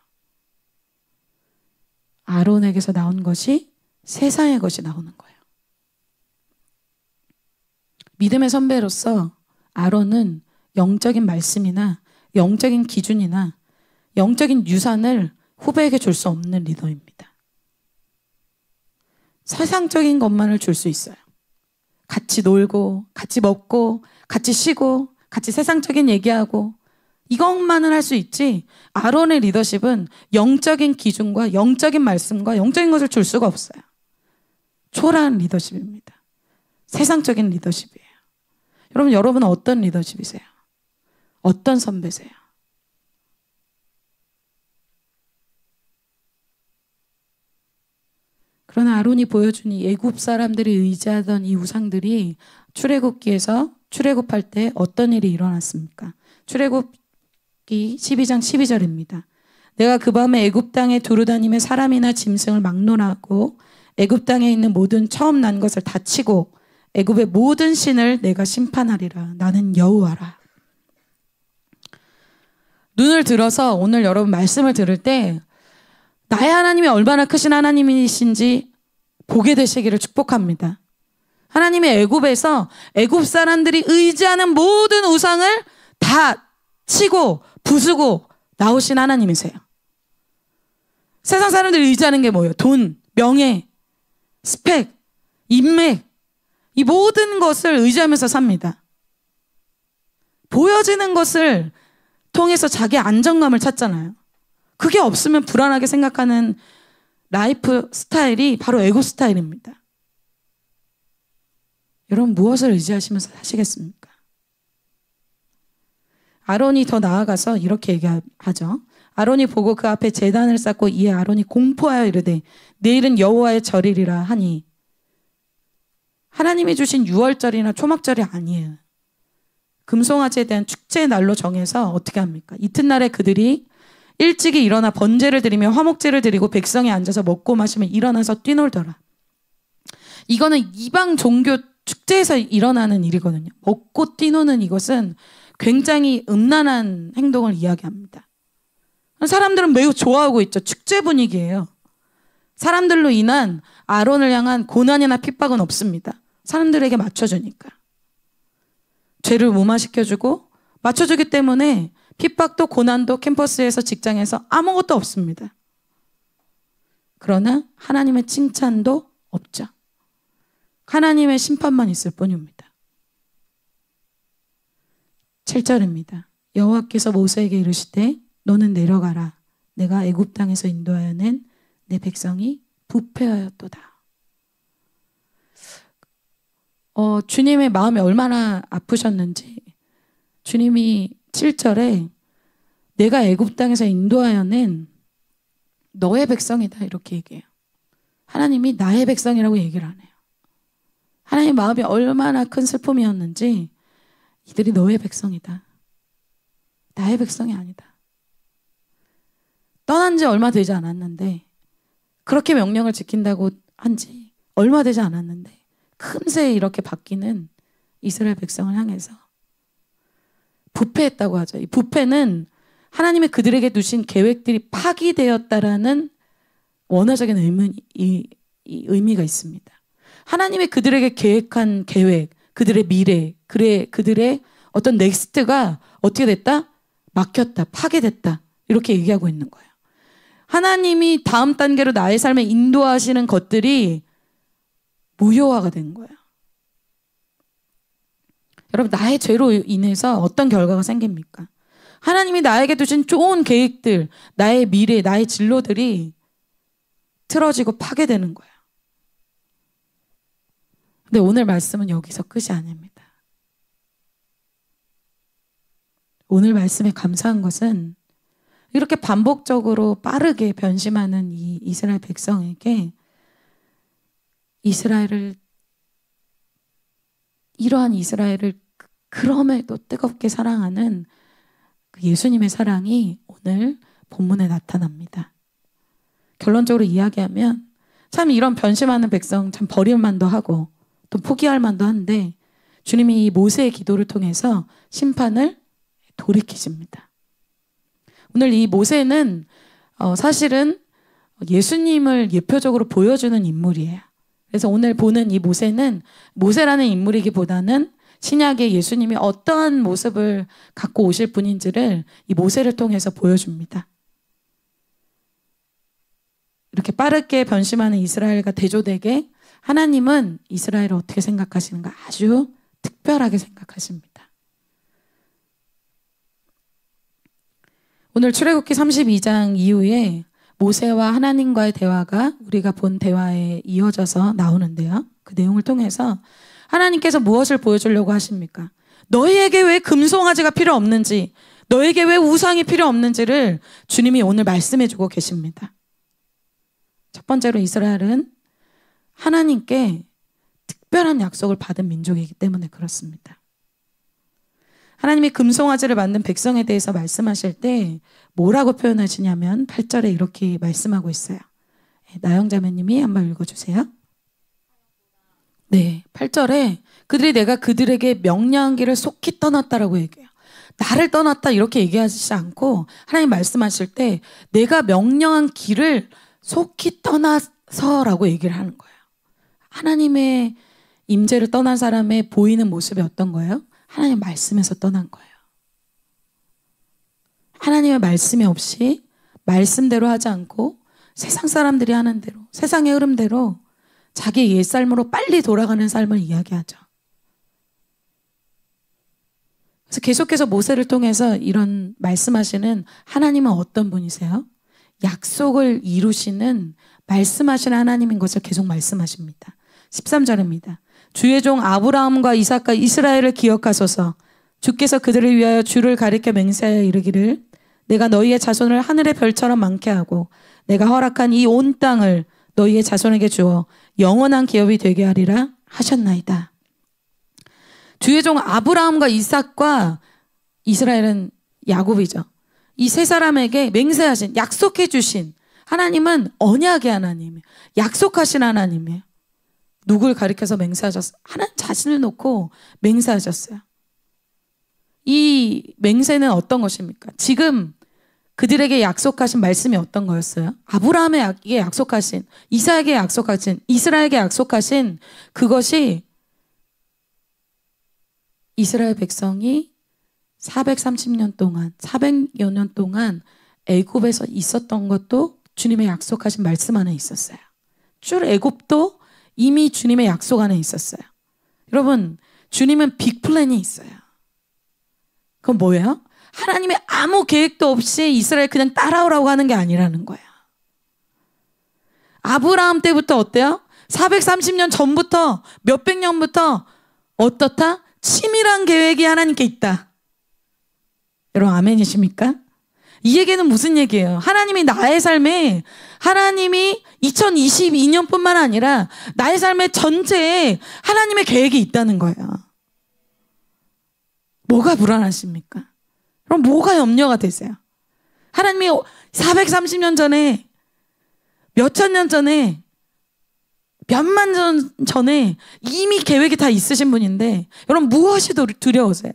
아론에게서 나온 것이 세상의 것이 나오는 거예요. 믿음의 선배로서 아론은 영적인 말씀이나 영적인 기준이나 영적인 유산을 후배에게 줄 수 없는 리더입니다. 세상적인 것만을 줄 수 있어요. 같이 놀고, 같이 먹고, 같이 쉬고, 같이 세상적인 얘기하고, 이것만은 할 수 있지 아론의 리더십은 영적인 기준과 영적인 말씀과 영적인 것을 줄 수가 없어요. 초라한 리더십입니다. 세상적인 리더십이에요. 여러분은 어떤 리더십이세요? 어떤 선배세요? 그러나 아론이 보여준 이 애굽 사람들이 의지하던 이 우상들이 출애굽기에서 출애굽할 때 어떤 일이 일어났습니까? 출애굽기 12장 12절입니다. 내가 그 밤에 애굽 땅에 두루다니며 사람이나 짐승을 막론하고 애굽 땅에 있는 모든 처음 난 것을 다 치고 애굽의 모든 신을 내가 심판하리라. 나는 여호와라. 눈을 들어서 오늘 여러분 말씀을 들을 때 나의 하나님이 얼마나 크신 하나님이신지 보게 되시기를 축복합니다. 하나님이 애굽에서 애굽 사람들이 의지하는 모든 우상을 다 치고 부수고 나오신 하나님이세요. 세상 사람들이 의지하는 게 뭐예요? 돈, 명예, 스펙, 인맥, 이 모든 것을 의지하면서 삽니다. 보여지는 것을 통해서 자기 안정감을 찾잖아요. 그게 없으면 불안하게 생각하는 라이프 스타일이 바로 애굽 스타일입니다. 여러분 무엇을 의지하시면서 사시겠습니까? 아론이 더 나아가서 이렇게 얘기하죠. 아론이 보고 그 앞에 제단을 쌓고 이에 아론이 공포하여 이르되 내일은 여호와의 절이리라 하니 하나님이 주신 6월절이나 초막절이 아니에요. 금송아지에 대한 축제의 날로 정해서 어떻게 합니까? 이튿날에 그들이 일찍이 일어나 번제를 드리며 화목제를 드리고 백성이 앉아서 먹고 마시며 일어나서 뛰놀더라. 이거는 이방 종교 축제에서 일어나는 일이거든요. 먹고 뛰노는 이것은 굉장히 음란한 행동을 이야기합니다. 사람들은 매우 좋아하고 있죠. 축제 분위기예요. 사람들로 인한 아론을 향한 고난이나 핍박은 없습니다. 사람들에게 맞춰주니까. 죄를 무마시켜주고 맞춰주기 때문에 핍박도 고난도 캠퍼스에서 직장에서 아무것도 없습니다. 그러나 하나님의 칭찬도 없죠. 하나님의 심판만 있을 뿐입니다. 7절입니다. 여호와께서 모세에게 이르시되 너는 내려가라. 내가 애굽 땅에서 인도하여 낸 내 백성이 부패하였도다. 주님의 마음이 얼마나 아프셨는지 주님이 7절에 내가 애굽 땅에서 인도하여 낸 너의 백성이다 이렇게 얘기해요. 하나님이 나의 백성이라고 얘기를 안 해요. 하나님의 마음이 얼마나 큰 슬픔이었는지 이들이 너의 백성이다. 나의 백성이 아니다. 떠난 지 얼마 되지 않았는데 그렇게 명령을 지킨다고 한 지 얼마 되지 않았는데 금세 이렇게 바뀌는 이스라엘 백성을 향해서 부패했다고 하죠. 이 부패는 하나님의 그들에게 두신 계획들이 파기되었다라는 원어적인 의미가 있습니다. 하나님의 그들에게 계획한 계획, 그들의 미래, 그들의 어떤 넥스트가 어떻게 됐다? 막혔다, 파괴됐다. 이렇게 얘기하고 있는 거예요. 하나님이 다음 단계로 나의 삶에 인도하시는 것들이 무효화가 된 거예요. 여러분, 나의 죄로 인해서 어떤 결과가 생깁니까? 하나님이 나에게 두신 좋은 계획들, 나의 미래, 나의 진로들이 틀어지고 파괴되는 거예요. 근데 오늘 말씀은 여기서 끝이 아닙니다. 오늘 말씀에 감사한 것은 이렇게 반복적으로 빠르게 변심하는 이 이스라엘 백성에게 이러한 이스라엘을 그럼에도 뜨겁게 사랑하는 그 예수님의 사랑이 오늘 본문에 나타납니다. 결론적으로 이야기하면 참 이런 변심하는 백성 참 버릴 만도 하고 또 포기할 만도 한데 주님이 이 모세의 기도를 통해서 심판을 돌이키십니다. 오늘 이 모세는 사실은 예수님을 예표적으로 보여주는 인물이에요. 그래서 오늘 보는 이 모세는 모세라는 인물이기보다는 신약의 예수님이 어떠한 모습을 갖고 오실 분인지를 이 모세를 통해서 보여줍니다. 이렇게 빠르게 변심하는 이스라엘과 대조되게 하나님은 이스라엘을 어떻게 생각하시는가 아주 특별하게 생각하십니다. 오늘 출애굽기 32장 이후에 모세와 하나님과의 대화가 우리가 본 대화에 이어져서 나오는데요. 그 내용을 통해서 하나님께서 무엇을 보여주려고 하십니까? 너희에게 왜 금송아지가 필요 없는지, 너에게 왜 우상이 필요 없는지를 주님이 오늘 말씀해 주고 계십니다. 첫 번째로 이스라엘은 하나님께 특별한 약속을 받은 민족이기 때문에 그렇습니다. 하나님이 금송아지를 만든 백성에 대해서 말씀하실 때 뭐라고 표현하시냐면 8절에 이렇게 말씀하고 있어요. 나영 자매님이 한번 읽어주세요. 네, 8절에 그들이 내가 그들에게 명령한 길을 속히 떠났다라고 얘기해요. 나를 떠났다 이렇게 얘기하지 않고 하나님 말씀하실 때 내가 명령한 길을 속히 떠나서라고 얘기를 하는 거예요. 하나님의 임재를 떠난 사람의 보이는 모습이 어떤 거예요? 하나님 말씀에서 떠난 거예요. 하나님의 말씀이 없이 말씀대로 하지 않고 세상 사람들이 하는 대로, 세상의 흐름대로 자기 옛삶으로 빨리 돌아가는 삶을 이야기하죠. 그래서 계속해서 모세를 통해서 이런 말씀하시는 하나님은 어떤 분이세요? 약속을 이루시는 말씀하시는 하나님인 것을 계속 말씀하십니다. 13절입니다. 주의 종 아브라함과 이삭과 이스라엘을 기억하소서. 주께서 그들을 위하여 주를 가리켜 맹세하여 이르기를 내가 너희의 자손을 하늘의 별처럼 많게 하고 내가 허락한 이 온 땅을 너희의 자손에게 주어 영원한 기업이 되게 하리라 하셨나이다. 주의 종 아브라함과 이삭과 이스라엘은 야곱이죠. 이 세 사람에게 맹세하신, 약속해 주신 하나님은 언약의 하나님이에요. 약속하신 하나님이에요. 누굴 가리켜서 맹세하셨어요? 하나님 자신을 놓고 맹세하셨어요. 이 맹세는 어떤 것입니까? 지금 그들에게 약속하신 말씀이 어떤 거였어요? 아브라함에게 약속하신, 이삭에게 약속하신, 이스라엘에게 약속하신 그것이 이스라엘 백성이 430년 동안, 400여 년 동안 애굽에서 있었던 것도 주님의 약속하신 말씀 안에 있었어요. 줄 애굽도 이미 주님의 약속 안에 있었어요. 여러분, 주님은 빅플랜이 있어요. 그건 뭐예요? 하나님의 아무 계획도 없이 이스라엘 그냥 따라오라고 하는 게 아니라는 거예요. 아브라함 때부터 어때요? 430년 전부터 몇백 년부터 어떻다? 치밀한 계획이 하나님께 있다. 여러분 아멘이십니까? 이 얘기는 무슨 얘기예요? 하나님이 나의 삶에 하나님이 2022년뿐만 아니라 나의 삶의 전체에 하나님의 계획이 있다는 거예요. 뭐가 불안하십니까? 그럼 뭐가 염려가 되세요? 하나님이 430년 전에 몇천 년 전에 몇만 년 전에 이미 계획이 다 있으신 분인데 여러분 무엇이 두려우세요?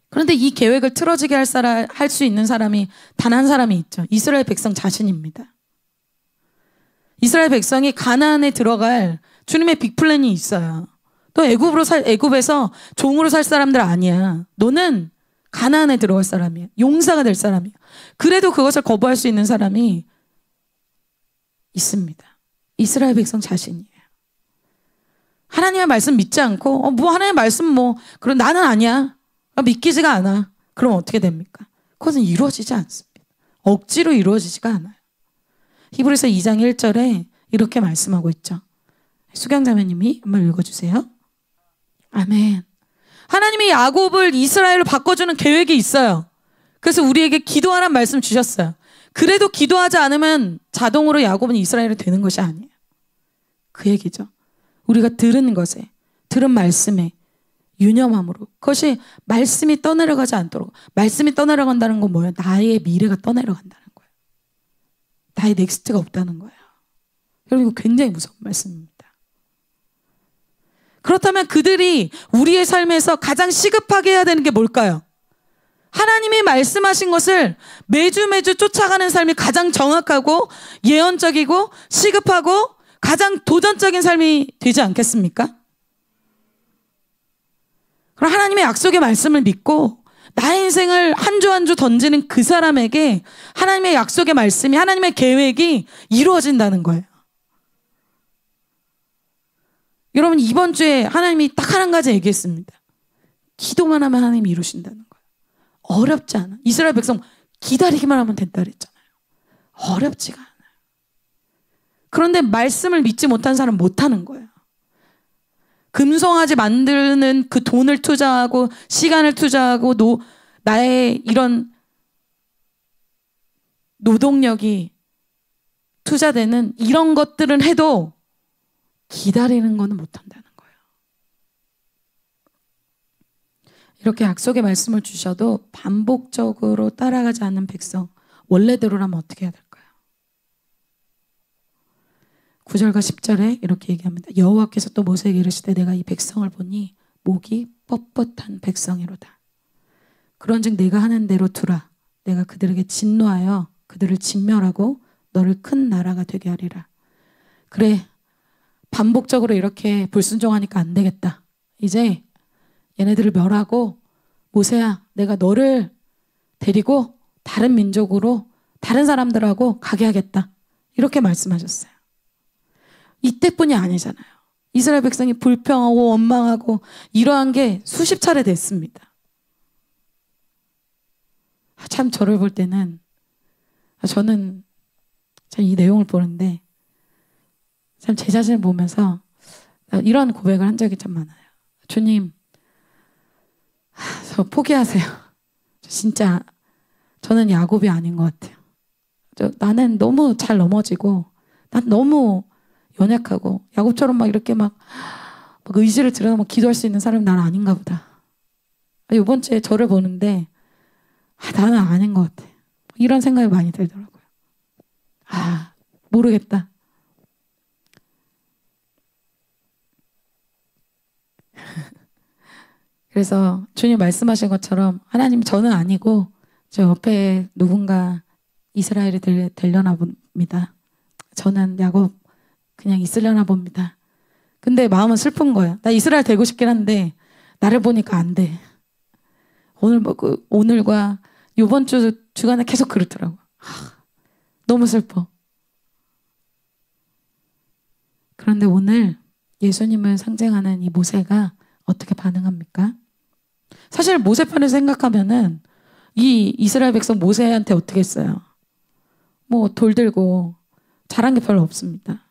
그런데 이 계획을 틀어지게 할 수 있는 사람이 단 한 사람이 있죠. 이스라엘 백성 자신입니다. 이스라엘 백성이 가나안에 들어갈 주님의 빅플랜이 있어요. 또 애굽에서 종으로 살 사람들 아니야. 너는 가나안에 들어갈 사람이야. 용사가 될 사람이야. 그래도 그것을 거부할 수 있는 사람이 있습니다. 이스라엘 백성 자신이에요. 하나님의 말씀 믿지 않고 하나님의 말씀 그럼 나는 아니야. 믿기지가 않아. 그럼 어떻게 됩니까? 그것은 이루어지지 않습니다. 억지로 이루어지지가 않아요. 히브리서 2장 1절에 이렇게 말씀하고 있죠. 수경자매님이 한번 읽어주세요. 아멘. 하나님이 야곱을 이스라엘로 바꿔주는 계획이 있어요. 그래서 우리에게 기도하라는 말씀 주셨어요. 그래도 기도하지 않으면 자동으로 야곱은 이스라엘이 되는 것이 아니에요. 그 얘기죠. 우리가 들은 것에, 들은 말씀에 유념함으로 그것이 말씀이 떠내려가지 않도록. 말씀이 떠내려간다는 건 뭐예요? 나의 미래가 떠내려간다는 거예요. 나의 넥스트가 없다는 거예요. 여러분 이거 굉장히 무서운 말씀입니다. 그렇다면 그들이 우리의 삶에서 가장 시급하게 해야 되는 게 뭘까요? 하나님이 말씀하신 것을 매주 쫓아가는 삶이 가장 정확하고 예언적이고 시급하고 가장 도전적인 삶이 되지 않겠습니까? 그럼 하나님의 약속의 말씀을 믿고 나의 인생을 한 주 한 주 던지는 그 사람에게 하나님의 약속의 말씀이, 하나님의 계획이 이루어진다는 거예요. 여러분 이번 주에 하나님이 딱 한 가지 얘기했습니다. 기도만 하면 하나님이 이루신다는 거예요. 어렵지 않아. 이스라엘 백성 기다리기만 하면 된다 그랬잖아요. 어렵지가 않아요. 그런데 말씀을 믿지 못한 사람은 못하는 거예요. 금송아지 만드는 그 돈을 투자하고 시간을 투자하고 나의 이런 노동력이 투자되는 이런 것들은 해도 기다리는 거는 못한다는 거예요. 이렇게 약속의 말씀을 주셔도 반복적으로 따라가지 않는 백성, 원래대로라면 어떻게 해야 될까요? 9절과 10절에 이렇게 얘기합니다. 여호와께서 또 모세에게 이르시되 내가 이 백성을 보니 목이 뻣뻣한 백성이로다. 그런즉 내가 하는 대로 두라. 내가 그들에게 진노하여 그들을 진멸하고 너를 큰 나라가 되게 하리라. 그래, 반복적으로 이렇게 불순종하니까 안 되겠다. 이제 얘네들을 멸하고 모세야, 내가 너를 데리고 다른 민족으로 다른 사람들하고 가게 하겠다. 이렇게 말씀하셨어요. 이때뿐이 아니잖아요. 이스라엘 백성이 불평하고 원망하고 이러한 게 수십 차례 됐습니다. 참 저를 볼 때는 저는 참 이 내용을 보는데 참 제 자신을 보면서 이런 고백을 한 적이 참 많아요. 주님, 저 포기하세요. 진짜 저는 야곱이 아닌 것 같아요. 나는 너무 잘 넘어지고 난 너무 연약하고 야곱처럼 막 이렇게 막 의지를 들여서 막 기도할 수 있는 사람이 난 아닌가 보다. 이번 주에 저를 보는데 나는 아닌 것 같아. 이런 생각이 많이 들더라고요. 모르겠다. 그래서 주님 말씀하신 것처럼 하나님 저는 아니고 저 옆에 누군가 이스라엘이 되려나 봅니다. 저는 야곱 그냥 있으려나 봅니다. 근데 마음은 슬픈 거예요. 나 이스라엘 되고 싶긴 한데 나를 보니까 안 돼. 오늘과 이번 주간에 계속 그렇더라고요. 너무 슬퍼. 그런데 오늘 예수님을 상징하는 이 모세가 어떻게 반응합니까? 사실 모세 편에서 생각하면은 이 이스라엘 백성 모세한테 어떻게 했어요? 뭐 돌 들고 잘한 게 별로 없습니다.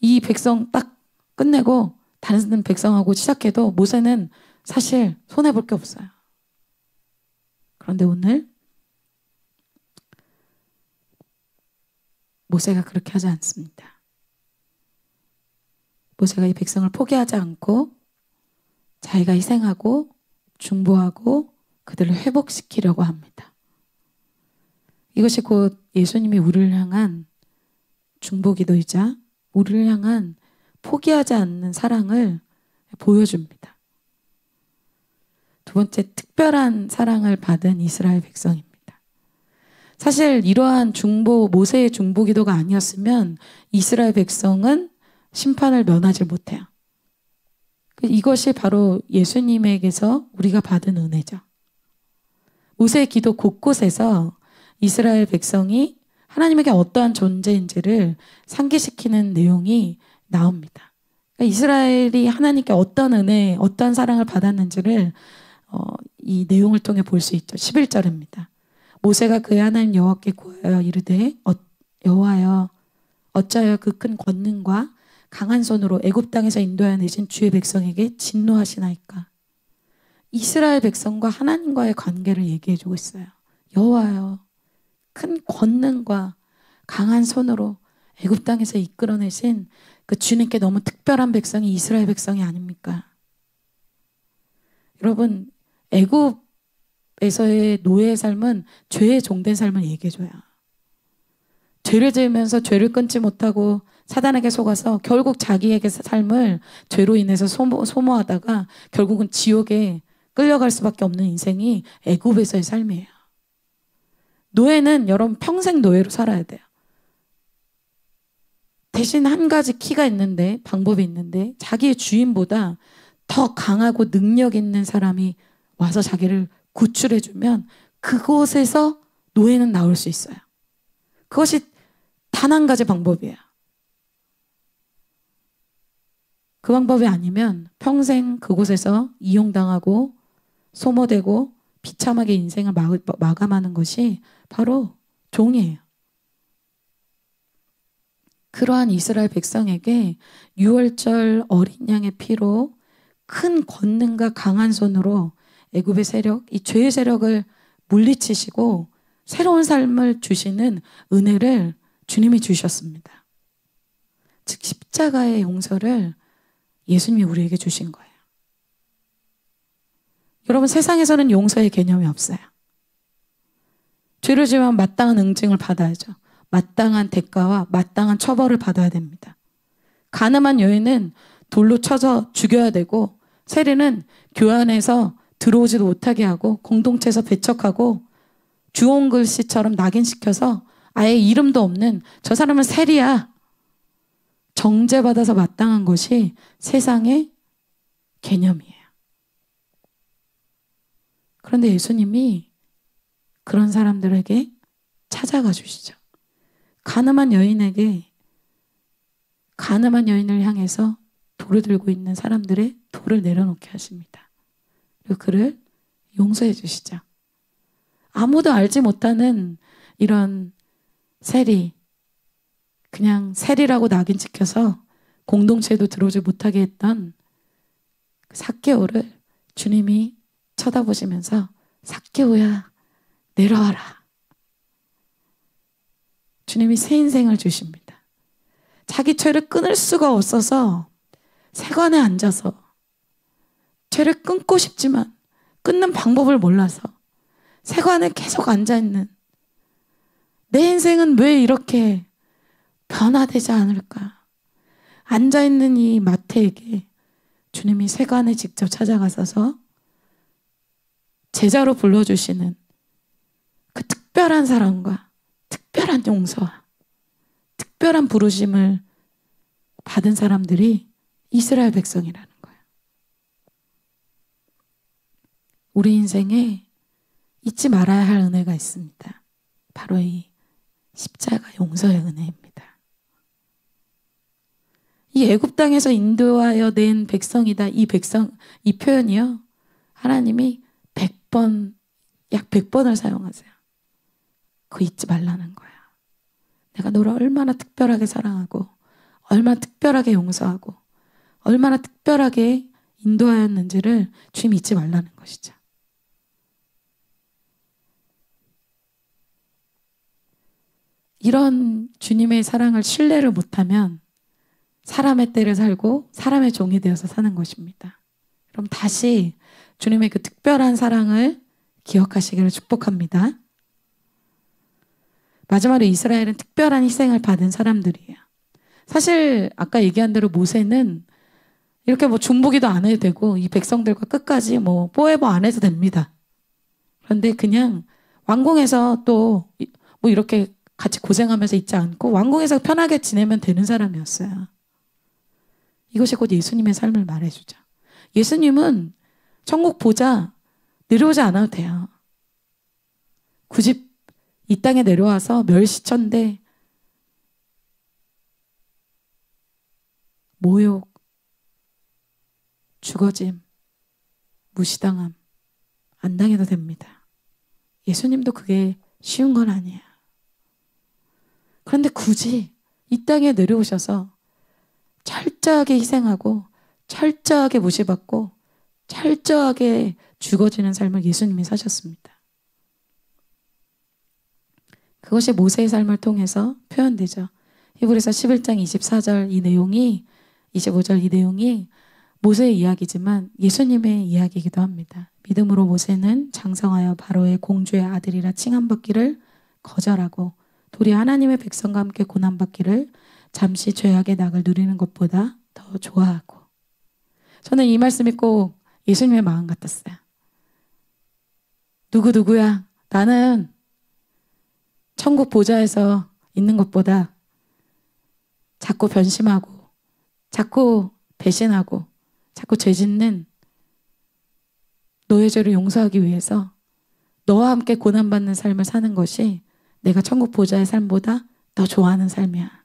이 백성 딱 끝내고 다른 백성하고 시작해도 모세는 사실 손해볼 게 없어요. 그런데 오늘 모세가 그렇게 하지 않습니다. 모세가 이 백성을 포기하지 않고 자기가 희생하고 중보하고 그들을 회복시키려고 합니다. 이것이 곧 예수님이 우리를 향한 중보기도이자 우리를 향한 포기하지 않는 사랑을 보여줍니다. 두 번째, 특별한 사랑을 받은 이스라엘 백성입니다. 사실 이러한 모세의 중보기도가 아니었으면 이스라엘 백성은 심판을 면하지 못해요. 이것이 바로 예수님에게서 우리가 받은 은혜죠. 모세의 기도 곳곳에서 이스라엘 백성이 하나님에게 어떠한 존재인지를 상기시키는 내용이 나옵니다. 그러니까 이스라엘이 하나님께 어떤 은혜, 어떤 사랑을 받았는지를 이 내용을 통해 볼 수 있죠. 11절입니다. 모세가 그의 하나님 여호와께 구하여 이르되 여호와여 어찌하여 그 큰 권능과 강한 손으로 애굽 땅에서 인도하여 내신 주의 백성에게 진노하시나이까. 이스라엘 백성과 하나님과의 관계를 얘기해주고 있어요. 여호와여 큰 권능과 강한 손으로 애굽 땅에서 이끌어내신 그 주님께 너무 특별한 백성이 이스라엘 백성이 아닙니까? 여러분, 애굽에서의 노예의 삶은 죄에 종된 삶을 얘기해줘요. 죄를 지으면서 죄를 끊지 못하고 사단에게 속아서 결국 자기에게 삶을 죄로 인해서 소모하다가 결국은 지옥에 끌려갈 수밖에 없는 인생이 애굽에서의 삶이에요. 노예는 여러분 평생 노예로 살아야 돼요. 대신 한 가지 키가 있는데, 방법이 있는데, 자기의 주인보다 더 강하고 능력 있는 사람이 와서 자기를 구출해주면 그곳에서 노예는 나올 수 있어요. 그것이 단 한 가지 방법이에요. 그 방법이 아니면 평생 그곳에서 이용당하고 소모되고 비참하게 인생을 마감하는 것이 바로 종이에요. 그러한 이스라엘 백성에게 유월절 어린 양의 피로 큰 권능과 강한 손으로 애굽의 세력, 이 죄의 세력을 물리치시고 새로운 삶을 주시는 은혜를 주님이 주셨습니다. 즉 십자가의 용서를 예수님이 우리에게 주신 거예요. 여러분, 세상에서는 용서의 개념이 없어요. 죄를 지으면 마땅한 응징을 받아야죠. 마땅한 대가와 마땅한 처벌을 받아야 됩니다. 간음한 여인은 돌로 쳐서 죽여야 되고, 세리는 교환해서 들어오지도 못하게 하고 공동체에서 배척하고 주홍 글씨처럼 낙인시켜서 아예 이름도 없는 저 사람은 세리야, 정죄받아서 마땅한 것이 세상의 개념이에요. 그런데 예수님이 그런 사람들에게 찾아가 주시죠. 간음한 여인을 향해서 돌을 들고 있는 사람들의 돌을 내려놓게 하십니다. 그리고 그를 용서해 주시죠. 아무도 알지 못하는 이런 세리, 그냥 세리라고 낙인 찍혀서 공동체에도 들어오지 못하게 했던 그 삭개오를 주님이 쳐다보시면서 삭개오야, 내려와라. 주님이 새 인생을 주십니다. 자기 죄를 끊을 수가 없어서 세관에 앉아서 죄를 끊고 싶지만 끊는 방법을 몰라서 세관에 계속 앉아있는 내 인생은 왜 이렇게 변화되지 않을까? 앉아있는 이 마태에게 주님이 세관에 직접 찾아가셔서 제자로 불러주시는 그 특별한 사랑과 특별한 용서와 특별한 부르심을 받은 사람들이 이스라엘 백성이라는 거예요. 우리 인생에 잊지 말아야 할 은혜가 있습니다. 바로 이 십자가 용서의 은혜입니다. 이 애굽 땅에서 인도하여 낸 백성이다. 이 표현이요, 하나님이 100번, 약 100번을 사용하세요. 그거 잊지 말라는 거야. 내가 너를 얼마나 특별하게 사랑하고 얼마나 특별하게 용서하고 얼마나 특별하게 인도하였는지를 주님 잊지 말라는 것이죠. 이런 주님의 사랑을 신뢰를 못하면 사람의 때를 살고 사람의 종이 되어서 사는 것입니다. 그럼 다시 주님의 그 특별한 사랑을 기억하시기를 축복합니다. 마지막으로 이스라엘은 특별한 희생을 받은 사람들이에요. 사실 아까 얘기한 대로 모세는 이렇게 뭐 중보기도 안 해도 되고 이 백성들과 끝까지 뭐 포에버 안 해도 됩니다. 그런데 그냥 왕궁에서 또 뭐 이렇게 같이 고생하면서 있지 않고 왕궁에서 편하게 지내면 되는 사람이었어요. 이것이 곧 예수님의 삶을 말해주죠. 예수님은 천국 보자 내려오지 않아도 돼요. 굳이 이 땅에 내려와서 멸시천대, 모욕, 죽어짐, 무시당함 안 당해도 됩니다. 예수님도 그게 쉬운 건 아니에요. 그런데 굳이 이 땅에 내려오셔서 철저하게 희생하고 철저하게 무시받고 철저하게 죽어지는 삶을 예수님이 사셨습니다. 그것이 모세의 삶을 통해서 표현되죠. 히브리서 11장 24절 이 내용이 25절 이 내용이 모세의 이야기지만 예수님의 이야기이기도 합니다. 믿음으로 모세는 장성하여 바로의 공주의 아들이라 칭함받기를 거절하고 도리어 하나님의 백성과 함께 고난받기를 잠시 죄악의 낙을 누리는 것보다 더 좋아하고. 저는 이 말씀이 꼭 예수님의 마음 같았어요. 누구야? 나는 천국 보좌에서 있는 것보다 자꾸 변심하고 자꾸 배신하고 자꾸 죄 짓는 너의 죄를 용서하기 위해서 너와 함께 고난받는 삶을 사는 것이 내가 천국 보좌의 삶보다 더 좋아하는 삶이야.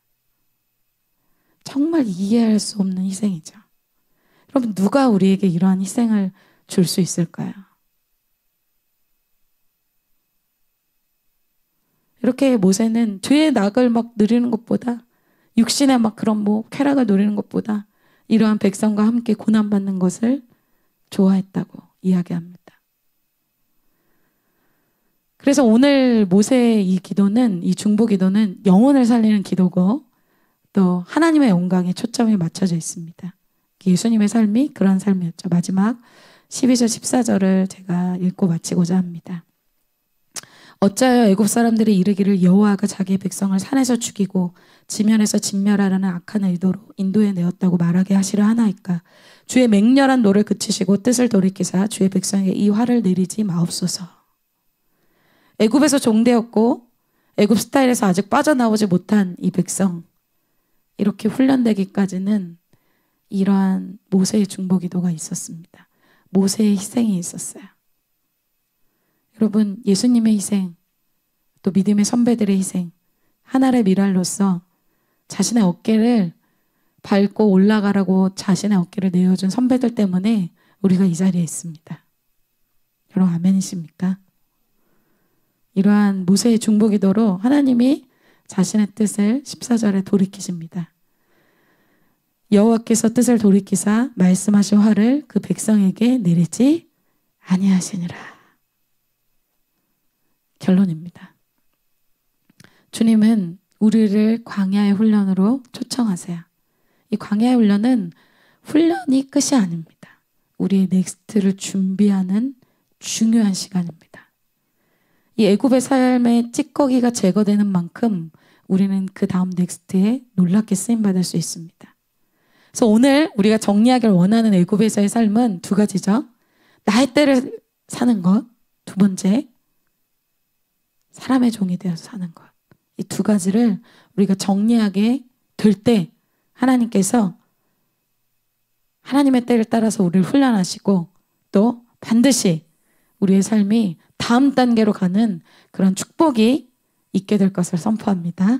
정말 이해할 수 없는 희생이죠. 여러분, 누가 우리에게 이러한 희생을 줄 수 있을까요? 이렇게 모세는 죄의 낙을 막 누리는 것보다 육신의 막 그런 뭐 쾌락을 누리는 것보다 이러한 백성과 함께 고난받는 것을 좋아했다고 이야기합니다. 그래서 오늘 모세의 이 기도는, 이 중보 기도는 영혼을 살리는 기도고 또 하나님의 영광에 초점이 맞춰져 있습니다. 예수님의 삶이 그런 삶이었죠. 마지막 12절 14절을 제가 읽고 마치고자 합니다. 어찌하여 애굽 사람들이 이르기를 여호와가 자기의 백성을 산에서 죽이고 지면에서 진멸하라는 악한 의도로 인도해 내었다고 말하게 하시려 하나이까. 주의 맹렬한 노를 그치시고 뜻을 돌이키사 주의 백성에게 이 화를 내리지 마옵소서. 애굽에서 종되었고 애굽 스타일에서 아직 빠져나오지 못한 이 백성, 이렇게 훈련되기까지는 이러한 모세의 중보 기도가 있었습니다. 모세의 희생이 있었어요. 여러분, 예수님의 희생, 또 믿음의 선배들의 희생, 하나의 미랄로서 자신의 어깨를 밟고 올라가라고 자신의 어깨를 내어준 선배들 때문에 우리가 이 자리에 있습니다. 여러분, 아멘이십니까? 이러한 모세의 중보 기도로 하나님이 자신의 뜻을 14절에 돌이키십니다. 여호와께서 뜻을 돌이키사 말씀하신 화를 그 백성에게 내리지 아니하시니라. 결론입니다. 주님은 우리를 광야의 훈련으로 초청하세요. 이 광야의 훈련은 훈련이 끝이 아닙니다. 우리의 넥스트를 준비하는 중요한 시간입니다. 이 애굽의 삶의 찌꺼기가 제거되는 만큼 우리는 그 다음 넥스트에 놀랍게 쓰임받을 수 있습니다. 그래서 오늘 우리가 정리하기를 원하는 애굽에서의 삶은 두 가지죠. 나의 때를 사는 것, 두 번째 사람의 종이 되어서 사는 것. 이 두 가지를 우리가 정리하게 될 때 하나님께서 하나님의 때를 따라서 우리를 훈련하시고 또 반드시 우리의 삶이 다음 단계로 가는 그런 축복이 있게 될 것을 선포합니다.